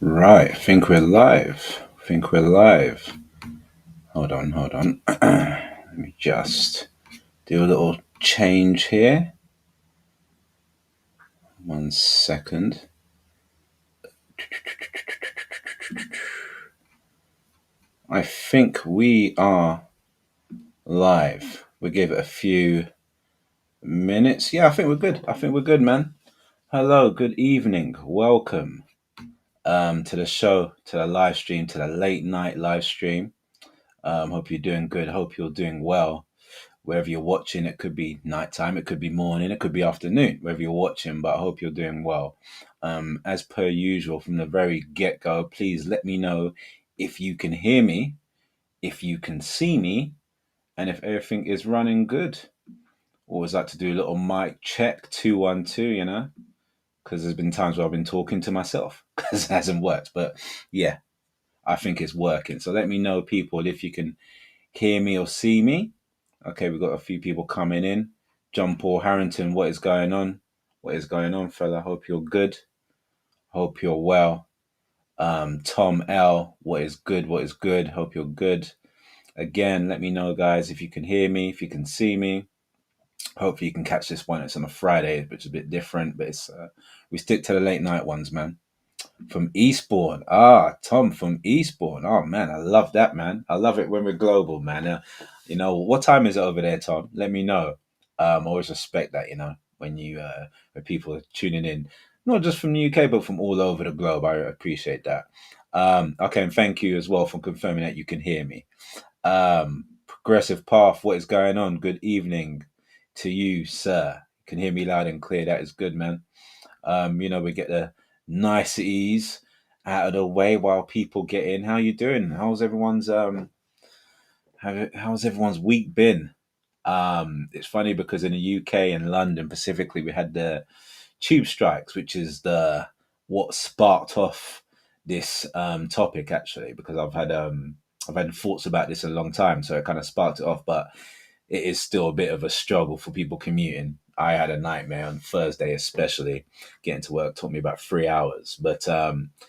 Right, I think we're live. I think we're live. Hold on, hold on. Let me just do a little change here. 1 second. I think we are live. We gave it a few minutes. Yeah, I think we're good. I think we're good, man. Hello, good evening. Welcome to the show, to the live stream, to the late night live stream. Hope you're doing good. Hope you're doing well. Wherever you're watching, it could be nighttime, it could be morning, it could be afternoon, wherever you're watching, but I hope you're doing well. As per usual, from the very get go, please let me know if you can hear me, if you can see me, and if everything is running good. Always like to do a little mic check 212, because there's been times where I've been talking to myself because it hasn't worked. But yeah, I think it's working. So let me know, people, if you can hear me or see me. Okay, we've got a few people coming in. John Paul Harrington, what is going on? What is going on, fella? Hope you're good. Hope you're well. Tom L, what is good? What is good? Hope you're good. Again, let me know, guys, if you can hear me, if you can see me. Hopefully, you can catch this one. It's on a Friday, which is a bit different, but it's we stick to the late night ones, man. From Eastbourne. Tom from Eastbourne. Oh, man, I love that, man. I love it when we're global, man. What time is it over there, Tom? Let me know. I always respect that, when people are tuning in, not just from the UK, but from all over the globe. I appreciate that. Okay, and thank you as well for confirming that you can hear me. Progressive Path, what is going on? Good evening to you, sir. You can hear me loud and clear. That is good, man. We get the niceties out of the way while people get in. How you doing? How's everyone's week been? It's funny because in the UK and London specifically, we had the tube strikes, which is the what sparked off this topic actually, because I've had thoughts about this a long time, so it kind of sparked it off. But it is still a bit of a struggle for people commuting. I had a nightmare on Thursday, especially getting to work took me about 3 hours. But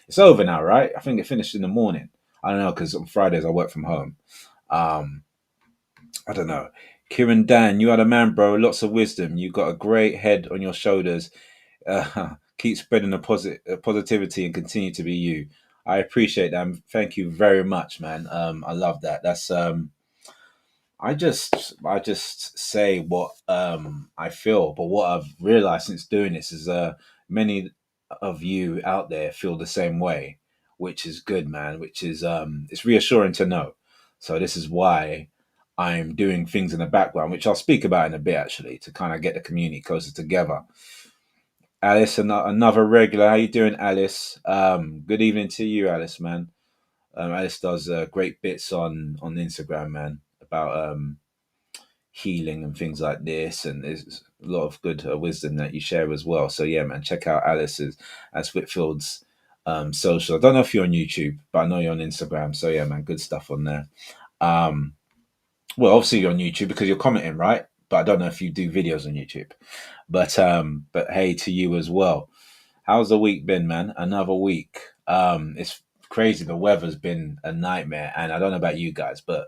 it's over now, right? I think it finished in the morning. I don't know because on Fridays I work from home. Um, I don't know. Kieran Dan, you are the man, bro. Lots of wisdom. You got a great head on your shoulders. Keep spreading the positivity and continue to be you. I appreciate that. Thank you very much, man. I love that. That's I just say what I feel, but what I've realized since doing this is many of you out there feel the same way, which is good, man. Which is it's reassuring to know. So this is why I'm doing things in the background, which I'll speak about in a bit actually, to kind of get the community closer together. Alice, another regular. How you doing, Alice? Good evening to you, Alice, man. Alice does great bits on Instagram, man, about healing and things like this, and there's a lot of good wisdom that you share as well. So yeah, man, check out Alice's as Whitfield's social. I don't know if you're on YouTube, but I know you're on Instagram. So yeah, man, good stuff on there. Um, well, obviously you're on YouTube because you're commenting, right? But I don't know if you do videos on YouTube. But hey to you as well. How's the week been, man? Another week. It's crazy. The weather's been a nightmare, and I don't know about you guys, but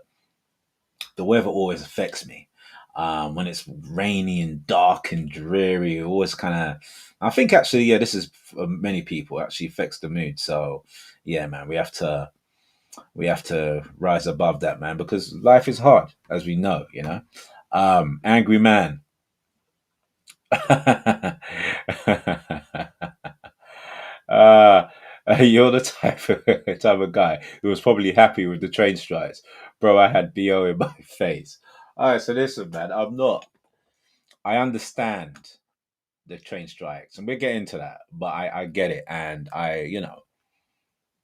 the weather always affects me. When it's rainy and dark and dreary, it always kind of. I think actually, yeah, this is for many people actually affects the mood. So, yeah, man, we have to rise above that, man, because life is hard, as we know. Angry man. uh, you're the type of guy who was probably happy with the train strikes, bro. I had bo in my face. All right, so listen, man. I understand the train strikes, and we're getting to that, but I get it, and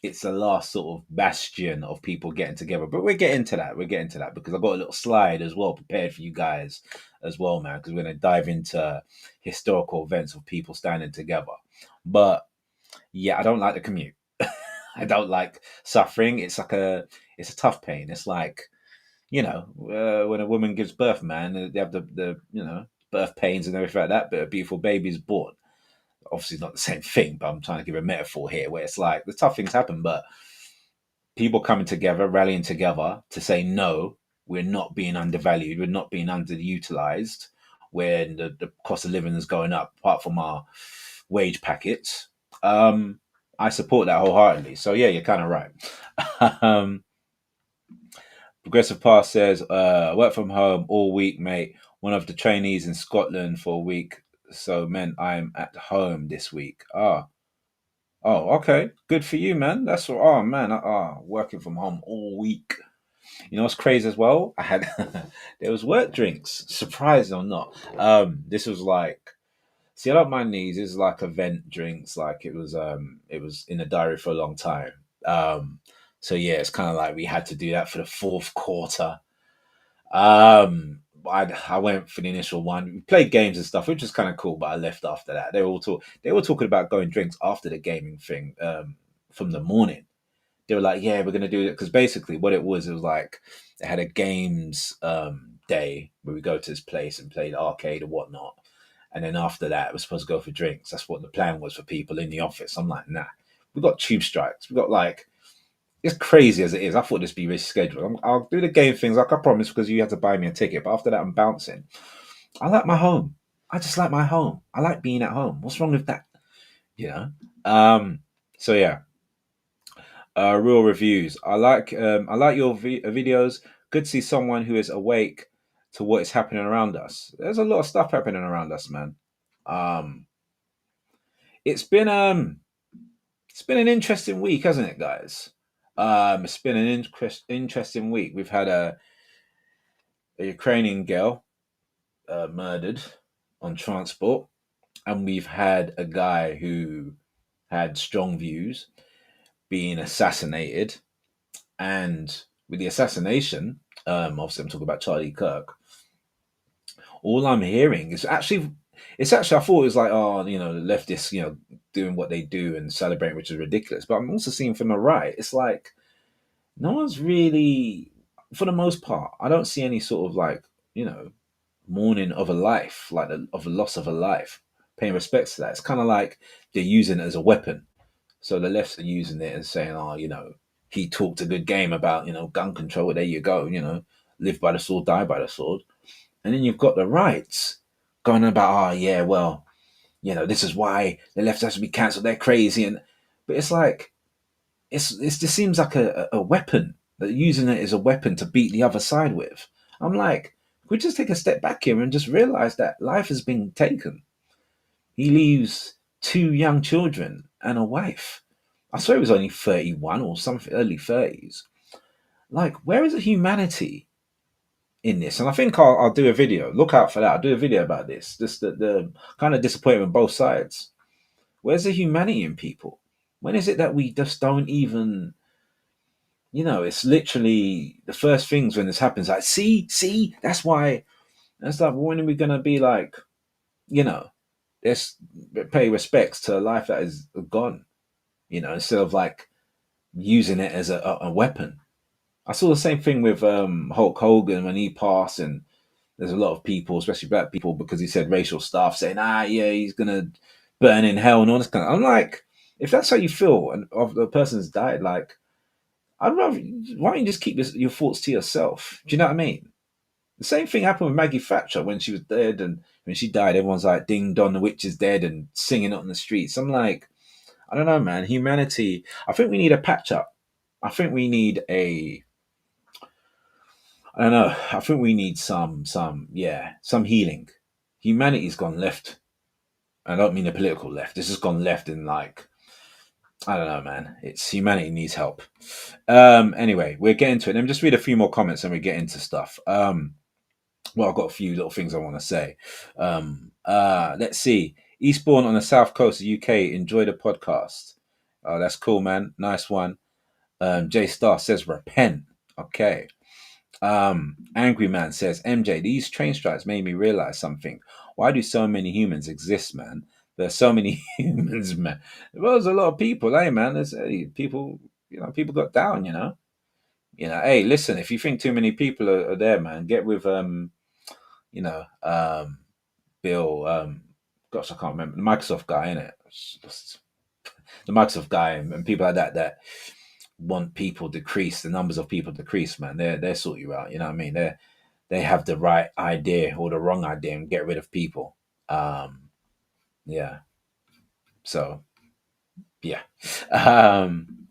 it's the last sort of bastion of people getting together. But we're getting to that. We're getting to that because I've got a little slide as well prepared for you guys as well, man. Because we're going to dive into historical events of people standing together. But yeah, I don't like the commute. I don't like suffering. It's a tough pain. It's like when a woman gives birth, man, they have the birth pains and everything like that. But a beautiful baby is born. obviously not the same thing, but I'm trying to give a metaphor here where it's like the tough things happen, but people coming together, rallying together to say no, we're not being undervalued, we're not being underutilized, when the cost of living is going up, apart from our wage packets. Um, I support that wholeheartedly. So yeah, you're kind of right. um, Progressive Path says, work from home all week, mate. One of the trainees in Scotland for a week, so meant I'm at home this week. Oh, okay. Good for you, man. That's what. Oh man, working from home all week. You know what's crazy as well? I had there was work drinks. Surprising or not, this was like, see, I don't mind these. It's like event drinks. Like it was in the diary for a long time. So yeah, it's kind of like we had to do that for the fourth quarter. I went for the initial one. We played games and stuff, which was kind of cool, but I left after that. They were talking about going drinks after the gaming thing, from the morning. They were like, yeah, we're gonna do it, because basically what it was like they had a games day where we go to this place and play the arcade and whatnot. And then after that, we're supposed to go for drinks. That's what the plan was for people in the office. I'm like, nah, we got tube strikes. We got like, it's crazy as it is. I thought this would be rescheduled. I'll do the game things like I promised, because you had to buy me a ticket. But after that, I'm bouncing. I like my home. I just like my home. I like being at home. What's wrong with that? You know. So yeah. Real reviews. I like your videos. Good to see someone who is awake to what is happening around us. There's a lot of stuff happening around us, man. Um, it's been um it's been an interesting week, hasn't it, guys? It's been an interesting week. We've had a Ukrainian girl murdered on transport, and we've had a guy who had strong views being assassinated. And with the assassination, obviously I'm talking about Charlie Kirk. All I'm hearing is actually, I thought it was like, oh, the leftists, doing what they do and celebrating, which is ridiculous. But I'm also seeing from the right, it's like no one's really, for the most part, I don't see any sort of like, mourning of a life, like of the loss of a life, paying respects to that. It's kind of like they're using it as a weapon. So the lefts are using it and saying, oh, he talked a good game about, gun control. There you go, live by the sword, die by the sword. And then you've got the rights going about, oh, yeah, well, this is why the left has to be cancelled. They're crazy. But it's like, it just seems like a weapon. They're using it as a weapon to beat the other side with. I'm like, we just take a step back here and just realize that life has been taken. He leaves two young children and a wife. I swear he was only 31 or something, early 30s. Like, where is the humanity in this? And I think I'll do a video. Look out for that. I'll do a video about this. Just the kind of disappointment on both sides. Where's the humanity in people? When is it that we just don't even, it's literally the first things when this happens, like, see, that's why. That's like, when are we going to be like, you know, let's pay respects to a life that is gone, instead of like using it as a weapon. I saw the same thing with Hulk Hogan when he passed, and there's a lot of people, especially black people, because he said racial stuff, saying, yeah, he's gonna burn in hell and all this kind of. I'm like, if that's how you feel, and of the person's died, like, I'd rather, why don't you just keep your thoughts to yourself? Do you know what I mean? The same thing happened with Maggie Thatcher when she was dead, and when she died, everyone's like, "Ding dong, the witch is dead," and singing it on the streets. I'm like, I don't know, man. Humanity. I think we need a patch up. I think we need a. I don't know. I think we need some healing. Humanity's gone left. I don't mean the political left. This has gone left in like, I don't know, man. It's humanity needs help. Anyway, we're getting to it. Let me just read a few more comments and we get into stuff. Well, I've got a few little things I want to say. Let's see. Eastbourne on the south coast of UK. Enjoy the podcast. Oh, that's cool, man. Nice one. J Star says repent. Okay. Angry Man says, MJ, these train strikes made me realize something. Why do so many humans exist, man? There's so many humans, man. Well, there's a lot of people, hey, man. There's people, people got down, Hey, listen, if you think too many people are there, man, get with you know, Bill, gosh, I can't remember, the Microsoft guy, innit? just the Microsoft guy and people like that want people decrease, the numbers of people decrease, man. They sort you out. You know what I mean? They have the right idea or the wrong idea and get rid of people. Um, yeah. So yeah. Um,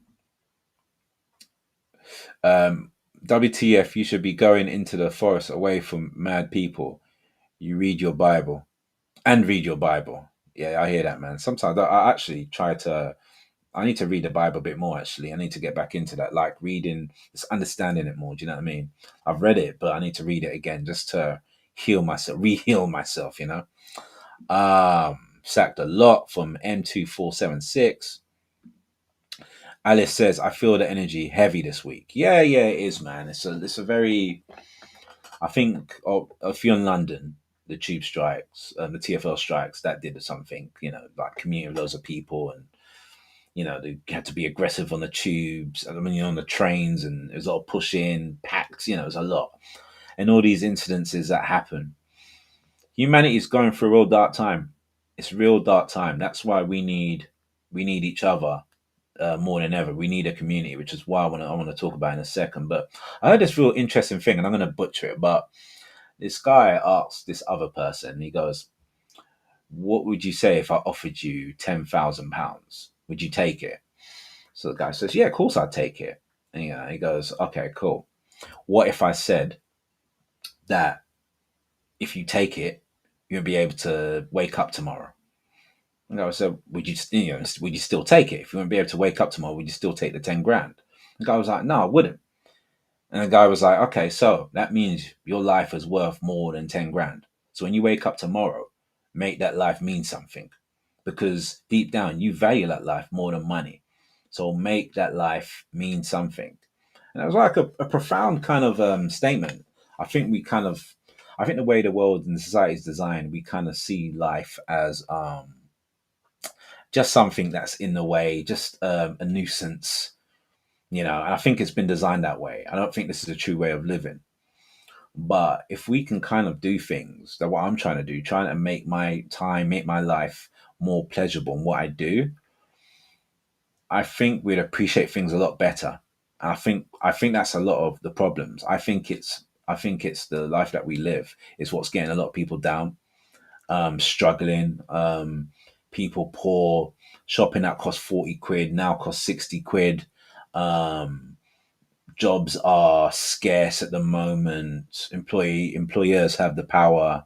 um, WTF? You should be going into the forest away from mad people. You read your Bible and read your Bible. Yeah, I hear that, man. Sometimes I actually try to. I need to read the Bible a bit more. Actually, I need to get back into that, like reading, just understanding it more. Do you know what I mean? I've read it, but I need to read it again just to heal myself, re-heal myself. You know. Sacked a lot from M2476. Alice says, I feel the energy heavy this week. Yeah, yeah, it is, man. It's a very, I think, if you're in London, the tube strikes, the TFL strikes, that did something, like commuting with loads of people, and, they had to be aggressive on the tubes, I mean, on the trains, and there's a lot of pushing, packs, there's a lot. And all these incidences that happen. Humanity is going through a real dark time. It's a real dark time. That's why we need each other more than ever. We need a community, which is why I want to talk about in a second. But I heard this real interesting thing, and I'm going to butcher it. But this guy asked this other person, he goes, "What would you say if I offered you £10,000? Would you take it?" So the guy says, "Yeah, of course I'd take it." And he goes, "Okay, cool. What if I said that if you take it, you'll be able to wake up tomorrow?" And I said, would you still take it? If you wouldn't be able to wake up tomorrow, would you still take the 10 grand? The guy was like, no, I wouldn't. And the guy was like, okay, so that means your life is worth more than 10 grand. So when you wake up tomorrow, make that life mean something, because deep down you value that life more than money. So make that life mean something. And it was like a profound kind of statement. I think I think the way the world and society is designed, we kind of see life as just something that's in the way, just a nuisance, And I think it's been designed that way. I don't think this is a true way of living. But if we can kind of do things that what I'm trying to do, trying to make my time, make my life more pleasurable in what I do, I think we'd appreciate things a lot better. And I think that's a lot of the problems. I think it's the life that we live is what's getting a lot of people down, struggling, people poor, shopping that cost 40 quid now costs 60 quid. Um, Jobs are scarce at the moment. Employers have the power.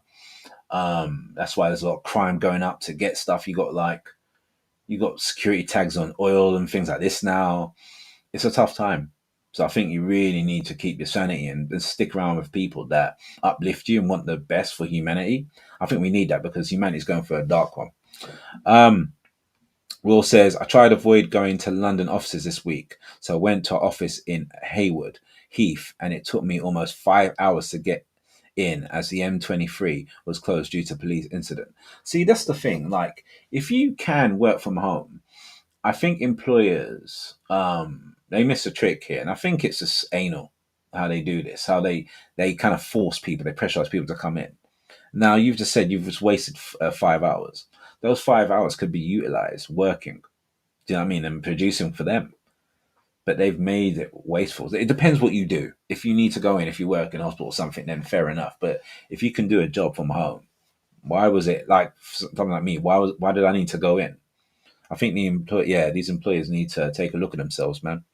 That's why there's a lot of crime going up to get stuff. You got security tags on oil and things like this now. It's a tough time. So I think you really need to keep your sanity and stick around with people that uplift you and want the best for humanity. I think we need that because humanity's going for a dark one. Um, Will says, I tried to avoid going to London offices this week. So I went to our office in Haywood, Heath, and it took me almost 5 hours to get in as the M23 was closed due to police incident. See, that's the thing. Like, if you can work from home, I think employers, they miss a trick here. And I think it's just anal how they do this, how they kind of force people, they pressurize people to come in. Now, you've just said you've just wasted 5 hours. Those 5 hours could be utilized working, do you know what I mean, and producing for them. But they've made it wasteful. It depends what you do. If you need to go in, if you work in hospital or something, then fair enough. But if you can do a job from home, why was it like something like me? Why did I need to go in? I think these employers need to take a look at themselves, man.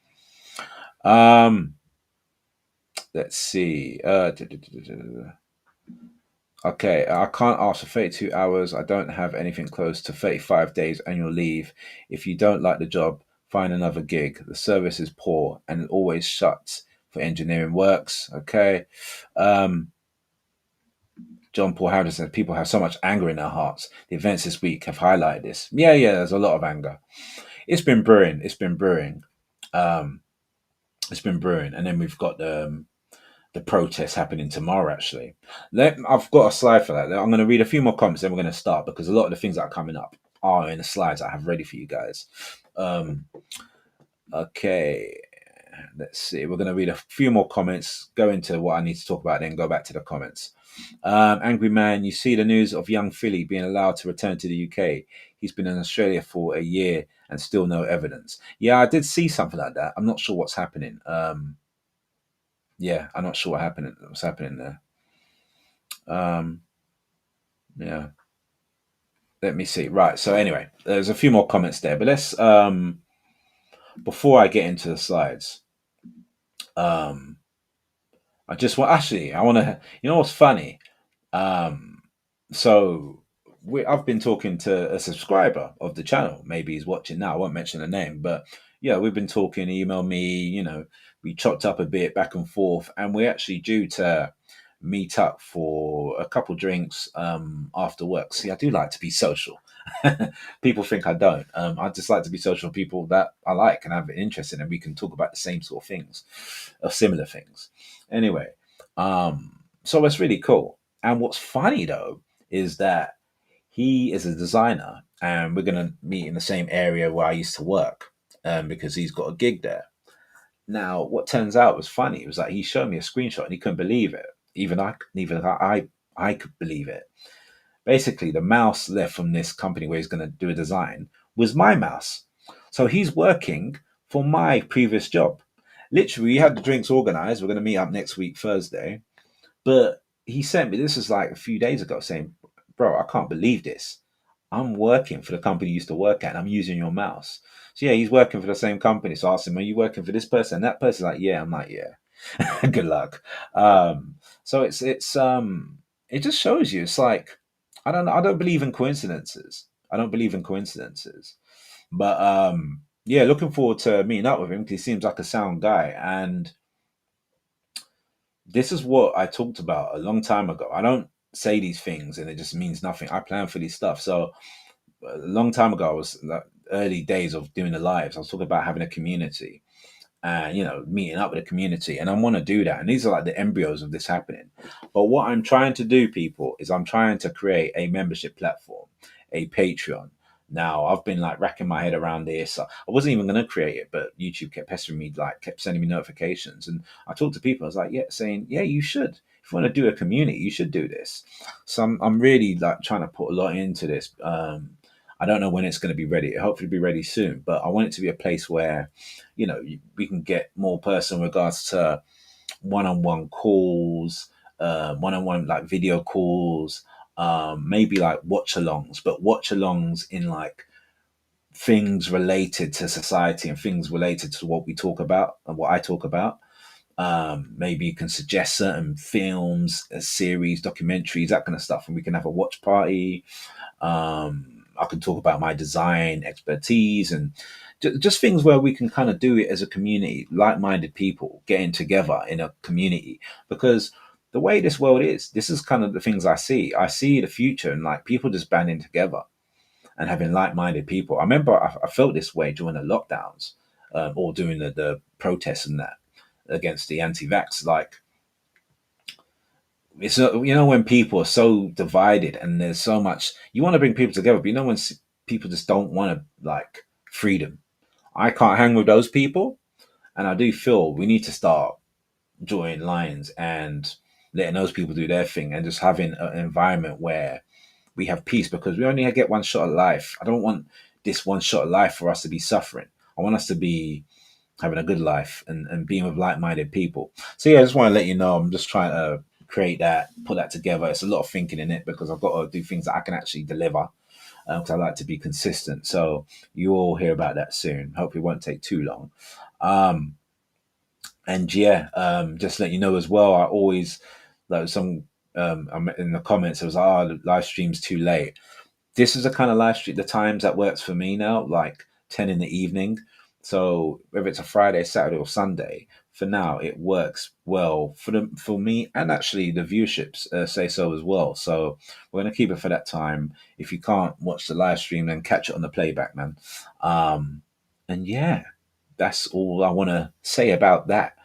Um, let's see. Okay, I can't ask for 32 hours. I don't have anything close to 35 days annual leave. If you don't like the job, find another gig. The service is poor and it always shuts for engineering works. Okay. Um, John Paul Howard said people have so much anger in their hearts. The events this week have highlighted this. Yeah, there's a lot of anger. It's been brewing. Um, it's been brewing. And then we've got the protest happening tomorrow, actually. I've got a slide for that. I'm going to read a few more comments, then we're going to start because a lot of the things that are coming up are in the slides I have ready for you guys. Okay. Let's see. We're going to read a few more comments, go into what I need to talk about, then go back to the comments. Angry man, you see the news of young Philly being allowed to return to the UK. He's been in Australia for a year and still no evidence. Yeah, I did see something like that. I'm not sure what's happening. Yeah, I'm not sure what's happening there. Um, yeah, let me see. Right. So anyway, there's a few more comments there, but let's before I get into the slides. Um, I just want actually I want to. You know what's funny? Um, so I've been talking to a subscriber of the channel. Maybe he's watching now. I won't mention the name, but yeah, we've been talking. He emailed me. We chopped up a bit back and forth, and we're actually due to meet up for a couple drinks after work. See, I do like to be social. People think I don't. I just like to be social with people that I like and have an interest in, and we can talk about the same sort of things, or similar things. Anyway, so it's really cool. And what's funny though is that he is a designer, and we're gonna meet in the same area where I used to work, because he's got a gig there. Now, what turns out was funny. It was like he showed me a screenshot, and he couldn't believe it. Even I could believe it. Basically, the mouse left from this company where he's going to do a design was my mouse. So he's working for my previous job. Literally, we had the drinks organized. We're going to meet up next week, Thursday. But he sent me, this was like a few days ago, saying, bro, I can't believe this. I'm working for the company you used to work at, and I'm using your mouse. So yeah, he's working for the same company. So I asked him, are you working for this person? And that person's like, yeah. I'm like, yeah. Good luck. So it just shows you. It's like I don't believe in coincidences. I don't believe in coincidences. But yeah, looking forward to meeting up with him because he seems like a sound guy. And this is what I talked about a long time ago. I don't say these things and it just means nothing. I plan for these stuff. So a long time ago, I was like early days of doing the lives. I was talking about having a community and meeting up with the community, and I want to do that. And these are like the embryos of this happening. But what I'm trying to do, people, is I'm trying to create a membership platform, a Patreon. Now I've been like racking my head around this. I wasn't even going to create it, but YouTube kept pestering me, like kept sending me notifications, and I talked to people. I was like, yeah, saying, yeah, you should. If you want to do a community, you should do this. So I'm really like trying to put a lot into this. I don't know when it's going to be ready. Hopefully, be ready soon. But I want it to be a place where, we can get more personal in regards to one-on-one calls, one-on-one like video calls, maybe like watch-alongs, but watch-alongs in like things related to society and things related to what we talk about and what I talk about. Maybe you can suggest certain films, series, documentaries, that kind of stuff, and we can have a watch party. I can talk about my design expertise and just things where we can kind of do it as a community, like-minded people getting together in a community. Because the way this world is, this is kind of the things I see. I see the future and like people just banding together and having like-minded people. I remember I felt this way during the lockdowns, or during the protests and that against the anti-vax. Like it's when people are so divided and there's so much, you want to bring people together, but when people just don't want to like freedom. I can't hang with those people, and I do feel we need to start drawing lines and letting those people do their thing and just having an environment where we have peace, because we only get one shot at life. I don't want this one shot at life for us to be suffering. I want us to be having a good life and being with like-minded people. So yeah, I just want to let you know I'm just trying to create that, put that together. It's a lot of thinking in it because I've got to do things that I can actually deliver, because I like to be consistent. So you all hear about that soon. Hopefully it won't take too long. Um, and yeah, just let you know as well, I always like some I'm in the comments, it was like, oh, the live stream's too late. This is the kind of live stream, the times that works for me now, like 10 in the evening. So whether it's a Friday, Saturday, or Sunday, for now it works well for me, and actually the viewerships say so as well. So we're gonna keep it for that time. If you can't watch the live stream, then catch it on the playback, man. Um, and yeah, that's all I want to say about that.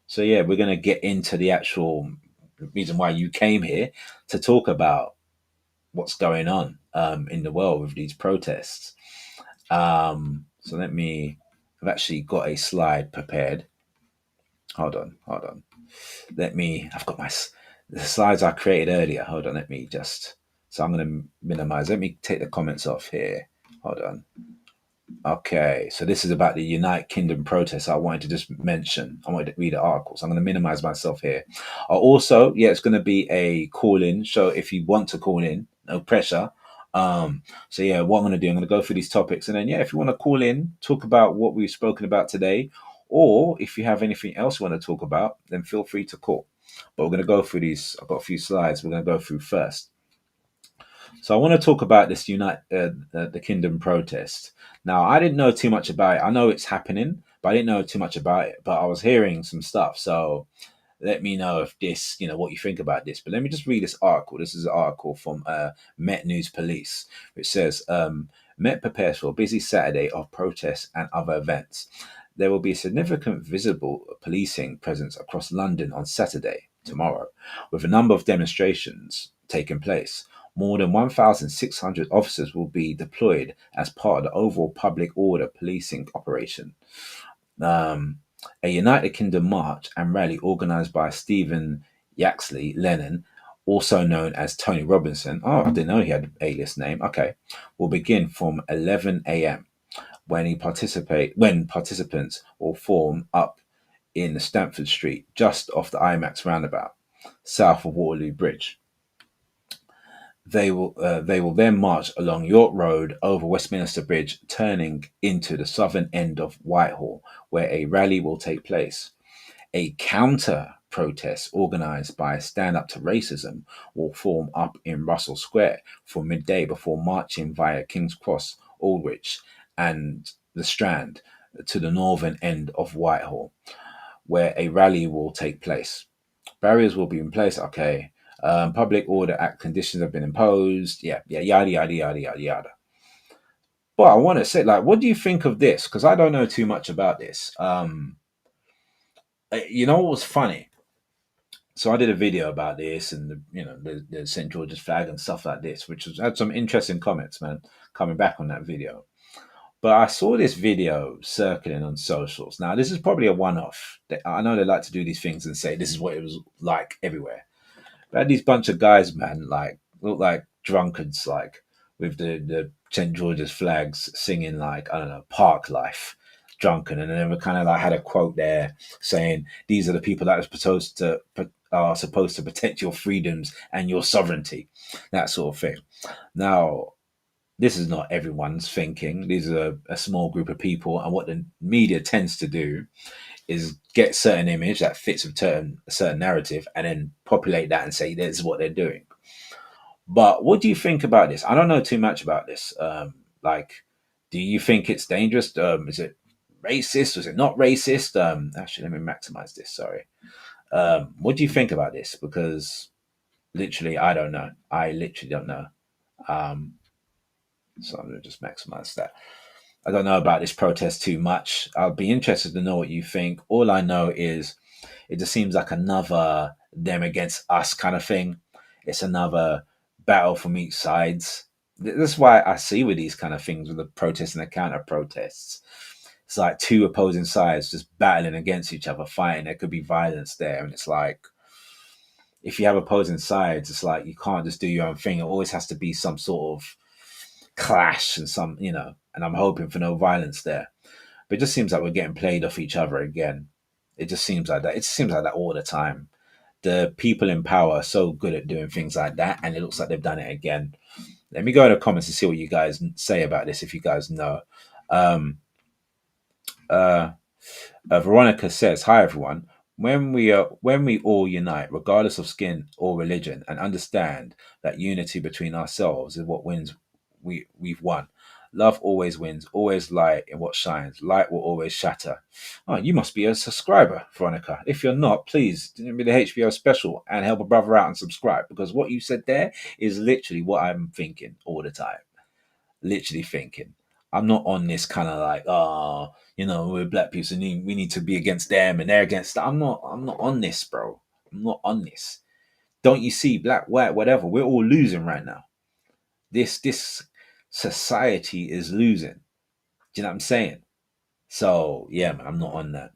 So yeah, we're gonna get into the actual reason why you came here to talk about what's going on in the world with these protests. So let me I've actually got a slide prepared. Hold on. I've got the slides I created earlier. Hold on, so I'm going to minimize. Let me take the comments off here. Hold on. Okay, so this is about the United Kingdom protests. I wanted to just mention. I wanted to read the articles. I'm going to minimize myself here. Also, yeah, it's going to be a call in. So if you want to call in, no pressure. So yeah, what I'm going to do, I'm going to go through these topics, and then yeah, if you want to call in, talk about what we've spoken about today, or if you have anything else you want to talk about, then feel free to call. But we're going to go through these. I've got a few slides we're going to go through first. So I want to talk about this the Kingdom protest. Now, I didn't know too much about it. I know it's happening, but I didn't know too much about it. But I was hearing some stuff. So let me know if this, what you think about this. But let me just read this article. This is an article from Met News Police, which says Met prepares for a busy Saturday of protests and other events. There will be a significant visible policing presence across London on Saturday, tomorrow, with a number of demonstrations taking place. More than 1,600 officers will be deployed as part of the overall public order policing operation. Um, a United Kingdom march and rally organised by Stephen Yaxley Lennon, also known as Tony Robinson. Oh, I didn't know he had an alias name. Okay, will begin from 11 a.m. when participants will form up in Stamford Street, just off the IMAX roundabout, south of Waterloo Bridge. They will then march along York Road over Westminster Bridge, turning into the southern end of Whitehall, where a rally will take place. A counter protest organised by Stand Up to Racism will form up in Russell Square for midday before marching via King's Cross, Aldwych, and the Strand to the northern end of Whitehall, where a rally will take place. Barriers will be in place. Okay. Public Order Act conditions have been imposed. Yeah, yada, yada, yada, yada, yada. But I want to say, like, what do you think of this? Because I don't know too much about this. You know what was funny? So I did a video about this and the St. George's flag and stuff like this, had some interesting comments, man, coming back on that video. But I saw this video circling on socials. Now, this is probably a one-off. I know they like to do these things and say this is what it was like everywhere. But I had these bunch of guys, man, like look like drunkards, like with the St. George's flags, singing like I don't know, Park Life, drunken, and then we kind of like had a quote there saying these are the people that are supposed to protect your freedoms and your sovereignty, that sort of thing. Now, this is not everyone's thinking. These are a small group of people, and what the media tends to do is get certain image that fits a certain narrative and then populate that and say this is what they're doing. But what do you think about this? I don't know too much about this. Like, do you think it's dangerous? Is it racist? Was it not racist? Actually, let me maximize this. Sorry. What do you think about this? Because literally, I don't know. I literally don't know. Um, so I'm gonna just maximize that. I don't know about this protest too much. I'll be interested to know what you think. All I know is it just seems like another them against us kind of thing. It's another battle from each sides. That's why I see with these kind of things with the protests and the counter protests. It's like two opposing sides just battling against each other, fighting. There could be violence there, and it's like if you have opposing sides, it's like you can't just do your own thing. It always has to be some sort of clash and and I'm hoping for no violence there. But it just seems like we're getting played off each other again. It just seems like that. It seems like that all the time. The people in power are so good at doing things like that, and it looks like they've done it again. Let me go in the comments and see what you guys say about this, if you guys know. Um, uh, Veronica says, "Hi everyone. When we all unite, regardless of skin or religion, and understand that unity between ourselves is what wins, we've won. Love always wins. Always light in what shines. Light will always shatter." Oh, you must be a subscriber, Veronica. If you're not, please do me the HBO special and help a brother out and subscribe, because what you said there is literally what I'm thinking all the time. Literally thinking. I'm not on this kind of like, we're black people, so we need to be against them and they're against that. I'm not on this, bro. I'm not on this. Don't you see, black, white, whatever, we're all losing right now. This society is losing. Do you know what I'm saying? So yeah, man, I'm not on that.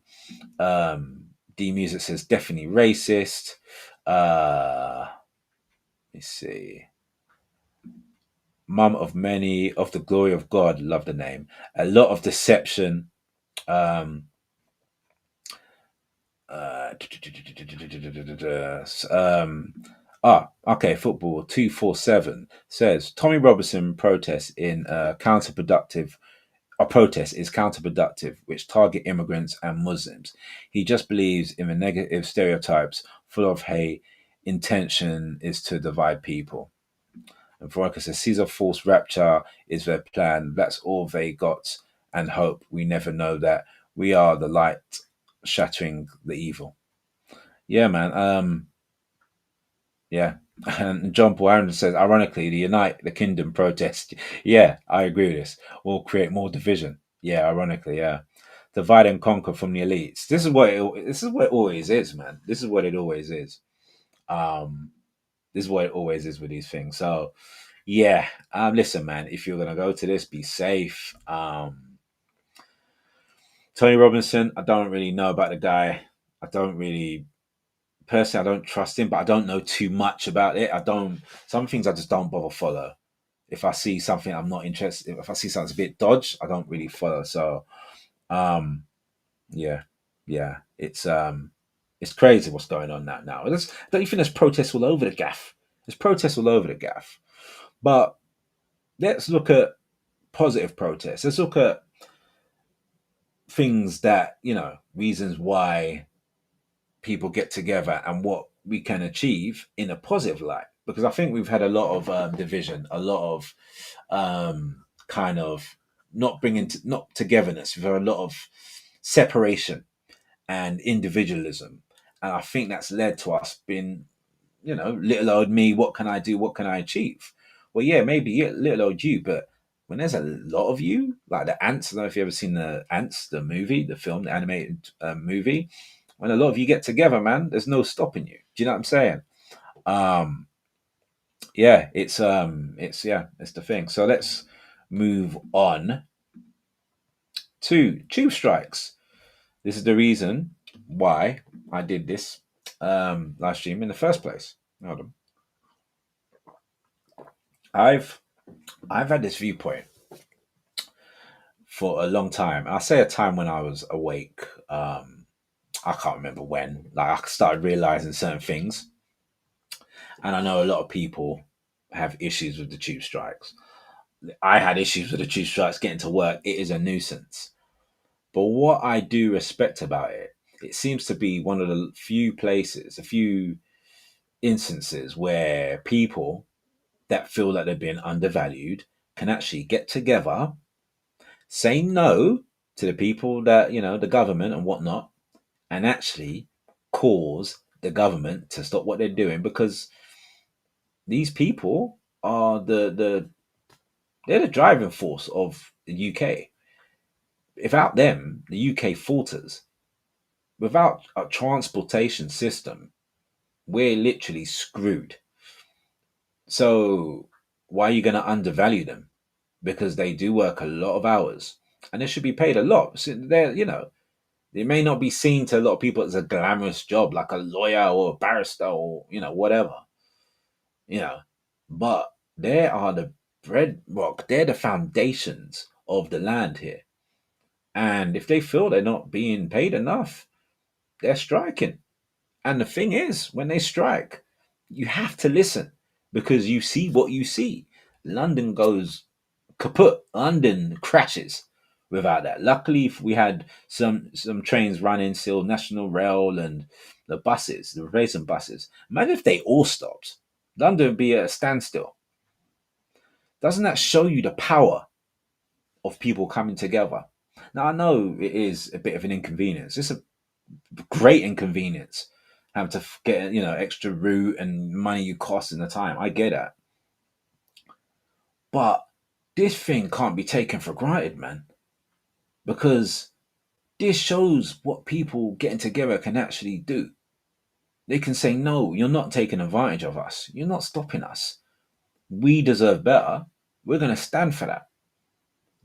D Music says definitely racist. Let's see. Mum of many of the glory of God, love the name. A lot of deception. Um, uh, um, okay. Football 247 says Tommy Robinson protests in counterproductive. A protest is counterproductive, which target immigrants and Muslims. He just believes in the negative stereotypes full of hate. Intention is to divide people. And Veronica says Caesar false rapture is their plan. That's all they got and hope. We never know that we are the light shattering the evil. Yeah, man. Yeah. And John Paul Aaron says, ironically, the Unite the Kingdom protest. Yeah, I agree with this. Will create more division. Yeah, ironically, yeah. Divide and conquer from the elites. This is what it always is, man. This is what it always is. Um, this is what it always is with these things. So yeah, listen, man, if you're gonna go to this, be safe. Tony Robinson, I don't really know about the guy. I don't really personally, I don't trust him, but I don't know too much about it. I don't. Some things I just don't bother follow. If I see something I'm not interested, if I see something's a bit dodge, I don't really follow. So, um, yeah, yeah, it's crazy what's going on now. Don't you think there's protests all over the gaff? There's protests all over the gaff. But let's look at positive protests. Let's look at things that reasons why people get together and what we can achieve in a positive light, because I think we've had a lot of division, a lot of kind of not togetherness. We've had a lot of separation and individualism, and I think that's led to us being, little old me, what can I do, what can I achieve? Well, yeah, maybe little old you, but when there's a lot of you, like the ants, I don't know if you've ever seen the ants, the movie, the film, the animated movie. When a lot of you get together, man, there's no stopping you. Do you know what I'm saying? Um, yeah, it's the thing. So let's move on to tube strikes. This is the reason why I did this live stream in the first place. Hold on. I've I've had this viewpoint for a long time. I say a time when I was awake. I can't remember when. Like I started realizing certain things, and I know a lot of people have issues with the tube strikes. I had issues with the tube strikes getting to work. It is a nuisance. But what I do respect about it, it seems to be one of the few places, a few instances where people that feel that they're being undervalued can actually get together, say no to the people that, the government and whatnot, and actually cause the government to stop what they're doing, because these people are they're the driving force of the UK. Without them, the UK falters. Without a transportation system, we're literally screwed. So why are you going to undervalue them? Because they do work a lot of hours and they should be paid a lot. So it may not be seen to a lot of people as a glamorous job, like a lawyer or a barrister or, whatever, you know, but they are the bedrock, they're the foundations of the land here. And if they feel they're not being paid enough, they're striking. And the thing is, when they strike, you have to listen, because you see what you see. London goes kaput. London crashes without that. Luckily, we had some trains running still, National Rail and the buses, the replacement buses. Imagine if they all stopped. London would be at a standstill. Doesn't that show you the power of people coming together? Now, I know it is a bit of an inconvenience. It's a great inconvenience having to get extra route and money you cost in the time. I get that, but this thing can't be taken for granted, man, because this shows what people getting together can actually do. They can say, no, you're not taking advantage of us, you're not stopping us, we deserve better, we're going to stand for that.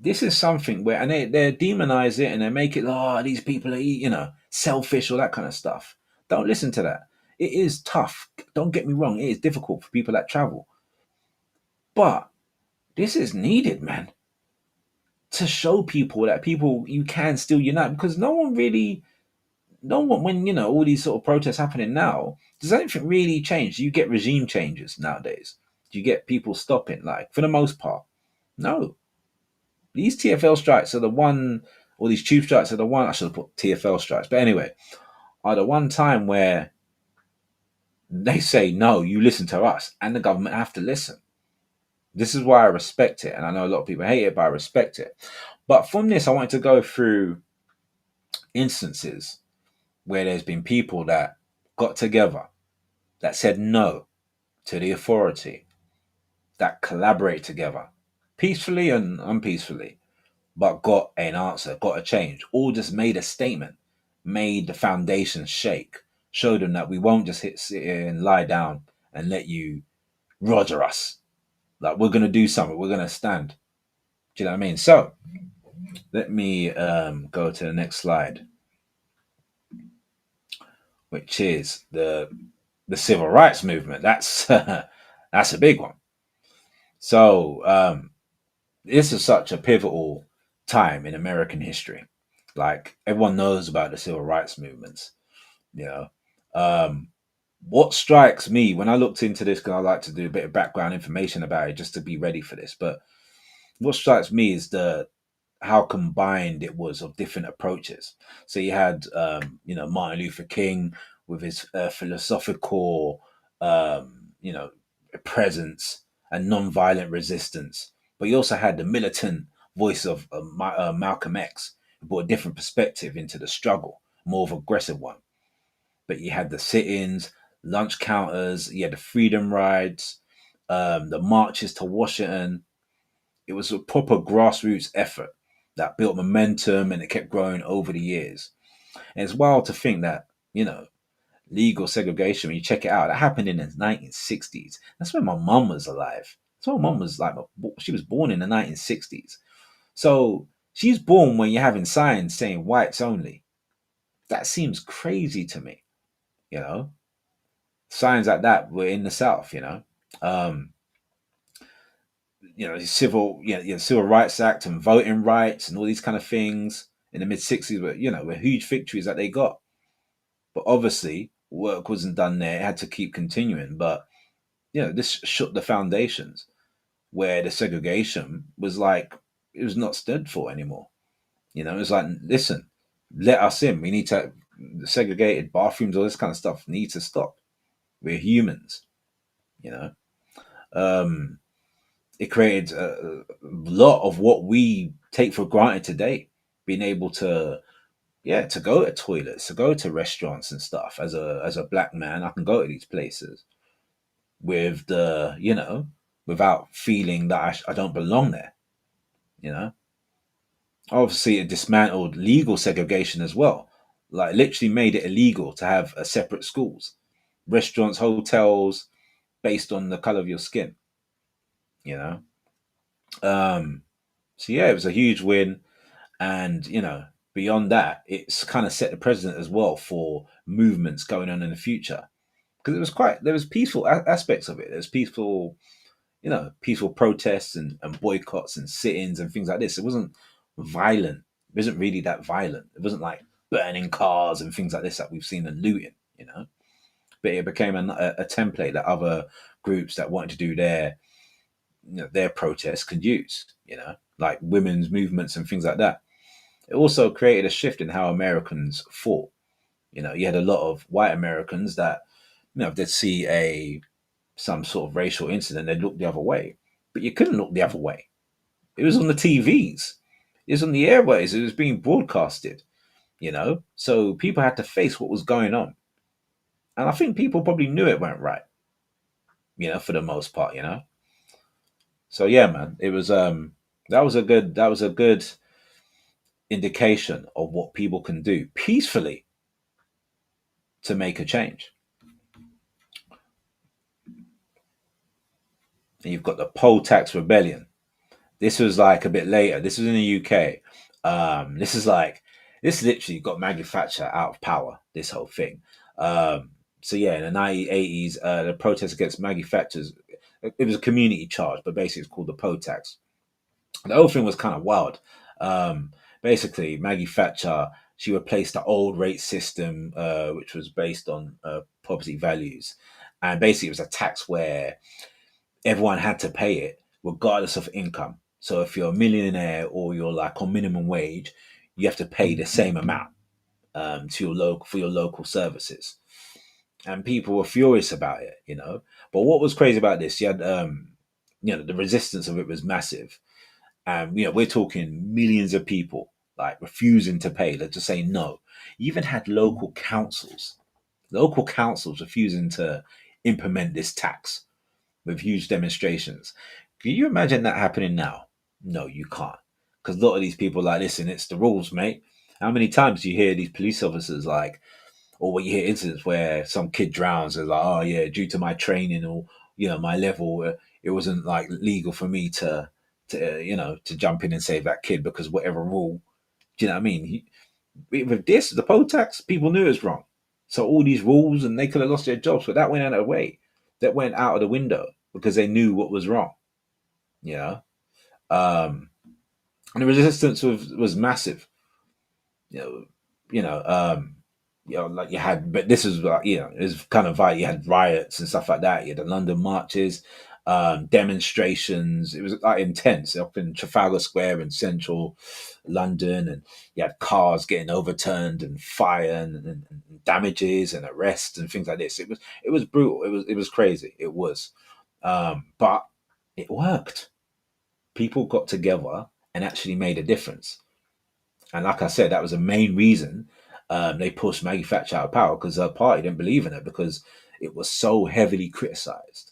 this is something where, and they demonize it and they make it, oh, these people are, selfish, or that kind of stuff. Don't listen to that. It is tough. Don't get me wrong. It is difficult for people that travel. But this is needed, man, to show people that people, you can still unite, because no one, when, all these sort of protests happening now, does anything really change? Do you get regime changes nowadays? Do you get people stopping? Like, for the most part, no. These TFL strikes are the one, or these tube strikes are the one, I should have put TFL strikes, but anyway, are the one time where they say, no, you listen to us, and the government have to listen. This is why I respect it. And I know a lot of people hate it, but I respect it. But from this, I wanted to go through instances where there's been people that got together, that said no to the authority, that collaborate together peacefully and unpeacefully, but got an answer, got a change, all just made a statement, made the foundation shake, showed them that we won't just sit here and lie down and let you roger us. Like, we're going to do something, we're going to stand. Do you know what I mean? So let me go to the next slide, which is the civil rights movement. That's that's a big one. So this is such a pivotal time in American history. Like, everyone knows about the civil rights movements. You know, um, what strikes me when I looked into this, because I like to do a bit of background information about it just to be ready for this. But what strikes me is the how combined it was of different approaches. So you had, Martin Luther King with his philosophical, presence and non-violent resistance, but you also had the militant voice of Malcolm X, who brought a different perspective into the struggle, more of an aggressive one. But you had the sit-ins, lunch counters, you had the freedom rides, the marches to Washington. It was a proper grassroots effort that built momentum, and it kept growing over the years. And it's wild to think that, legal segregation, when you check it out, that happened in the 1960s. That's when my mum was alive. So my mum was like, she was born in the 1960s. So she's born when you're having signs saying whites only. That seems crazy to me, you know? Signs like that were in the South. Um, civil rights act and voting rights and all these kind of things in the mid 60s were huge victories that they got. But obviously work wasn't done there. It had to keep continuing. But this shook the foundations, where the segregation was like, it was not stood for anymore. It was like, listen, let us in. We need to, the segregated bathrooms, all this kind of stuff needs to stop. We're humans, you know. Um, it created a lot of what we take for granted today, being able to, yeah, to go to toilets, to go to restaurants and stuff. As a black man, I can go to these places with without feeling that I don't belong there. You know, obviously it dismantled legal segregation as well. Like, literally made it illegal to have a separate schools, restaurants, hotels based on the color of your skin. You know, um, so yeah, it was a huge win, and beyond that, it's kind of set the precedent as well for movements going on in the future, because there was peaceful aspects of it. There's peaceful, peaceful protests and boycotts and sit-ins and things like this. It wasn't violent. It wasn't really that violent. It wasn't like burning cars and things like this that we've seen and looting. But it became a template that other groups that wanted to do their protests could use. Like women's movements and things like that. It also created a shift in how Americans fought. You had a lot of white Americans that, if they'd see some sort of racial incident, they'd look the other way. But you couldn't look the other way. It was on the TVs. It was on the airways. It was being broadcasted. So people had to face what was going on. And I think people probably knew it weren't right, for the most part. So yeah, man, it was that was a good indication of what people can do peacefully to make a change. And you've got the poll tax rebellion. This was like a bit later. This was in the UK. This is like this literally got manufacture out of power. This whole thing. So yeah, in the 1980s, the protest against manufacturers. It was a community charge, but basically it's called the POTAX. The whole thing was kind of wild. Basically, Maggie Thatcher, she replaced the old rate system, which was based on property values, and basically it was a tax where everyone had to pay it regardless of income. So if you're a millionaire or you're like on minimum wage, you have to pay the same amount to your local for your local services. And people were furious about it, you know. But what was crazy about this, you had the resistance of it was massive. And we're talking millions of people like refusing to pay, like just saying no. You even had local councils refusing to implement this tax with huge demonstrations. Can you imagine that happening now? No, you can't. Because a lot of these people are like, listen, it's the rules, mate. How many times do you hear these police officers like, or when you hear incidents where some kid drowns, they're like, oh yeah, due to my training or my level, it wasn't like legal for me to jump in and save that kid because whatever rule. Do you know what I mean? With this, the poll tax, people knew it was wrong. So all these rules, and they could have lost their jobs, but that went out of the way. That went out of the window because they knew what was wrong. You know, um, and the resistance was massive. You know, you know, um, like you had, but this is like, it was kind of like you had riots and stuff like that. You had the London marches, demonstrations. It was like intense up in Trafalgar Square in central London, and you had cars getting overturned and fire and damages and arrests and things like this. It was brutal. It was crazy. It was, but it worked. People got together and actually made a difference. And like I said, that was the main reason they pushed Maggie Thatcher out of power because her party didn't believe in her because it was so heavily criticized.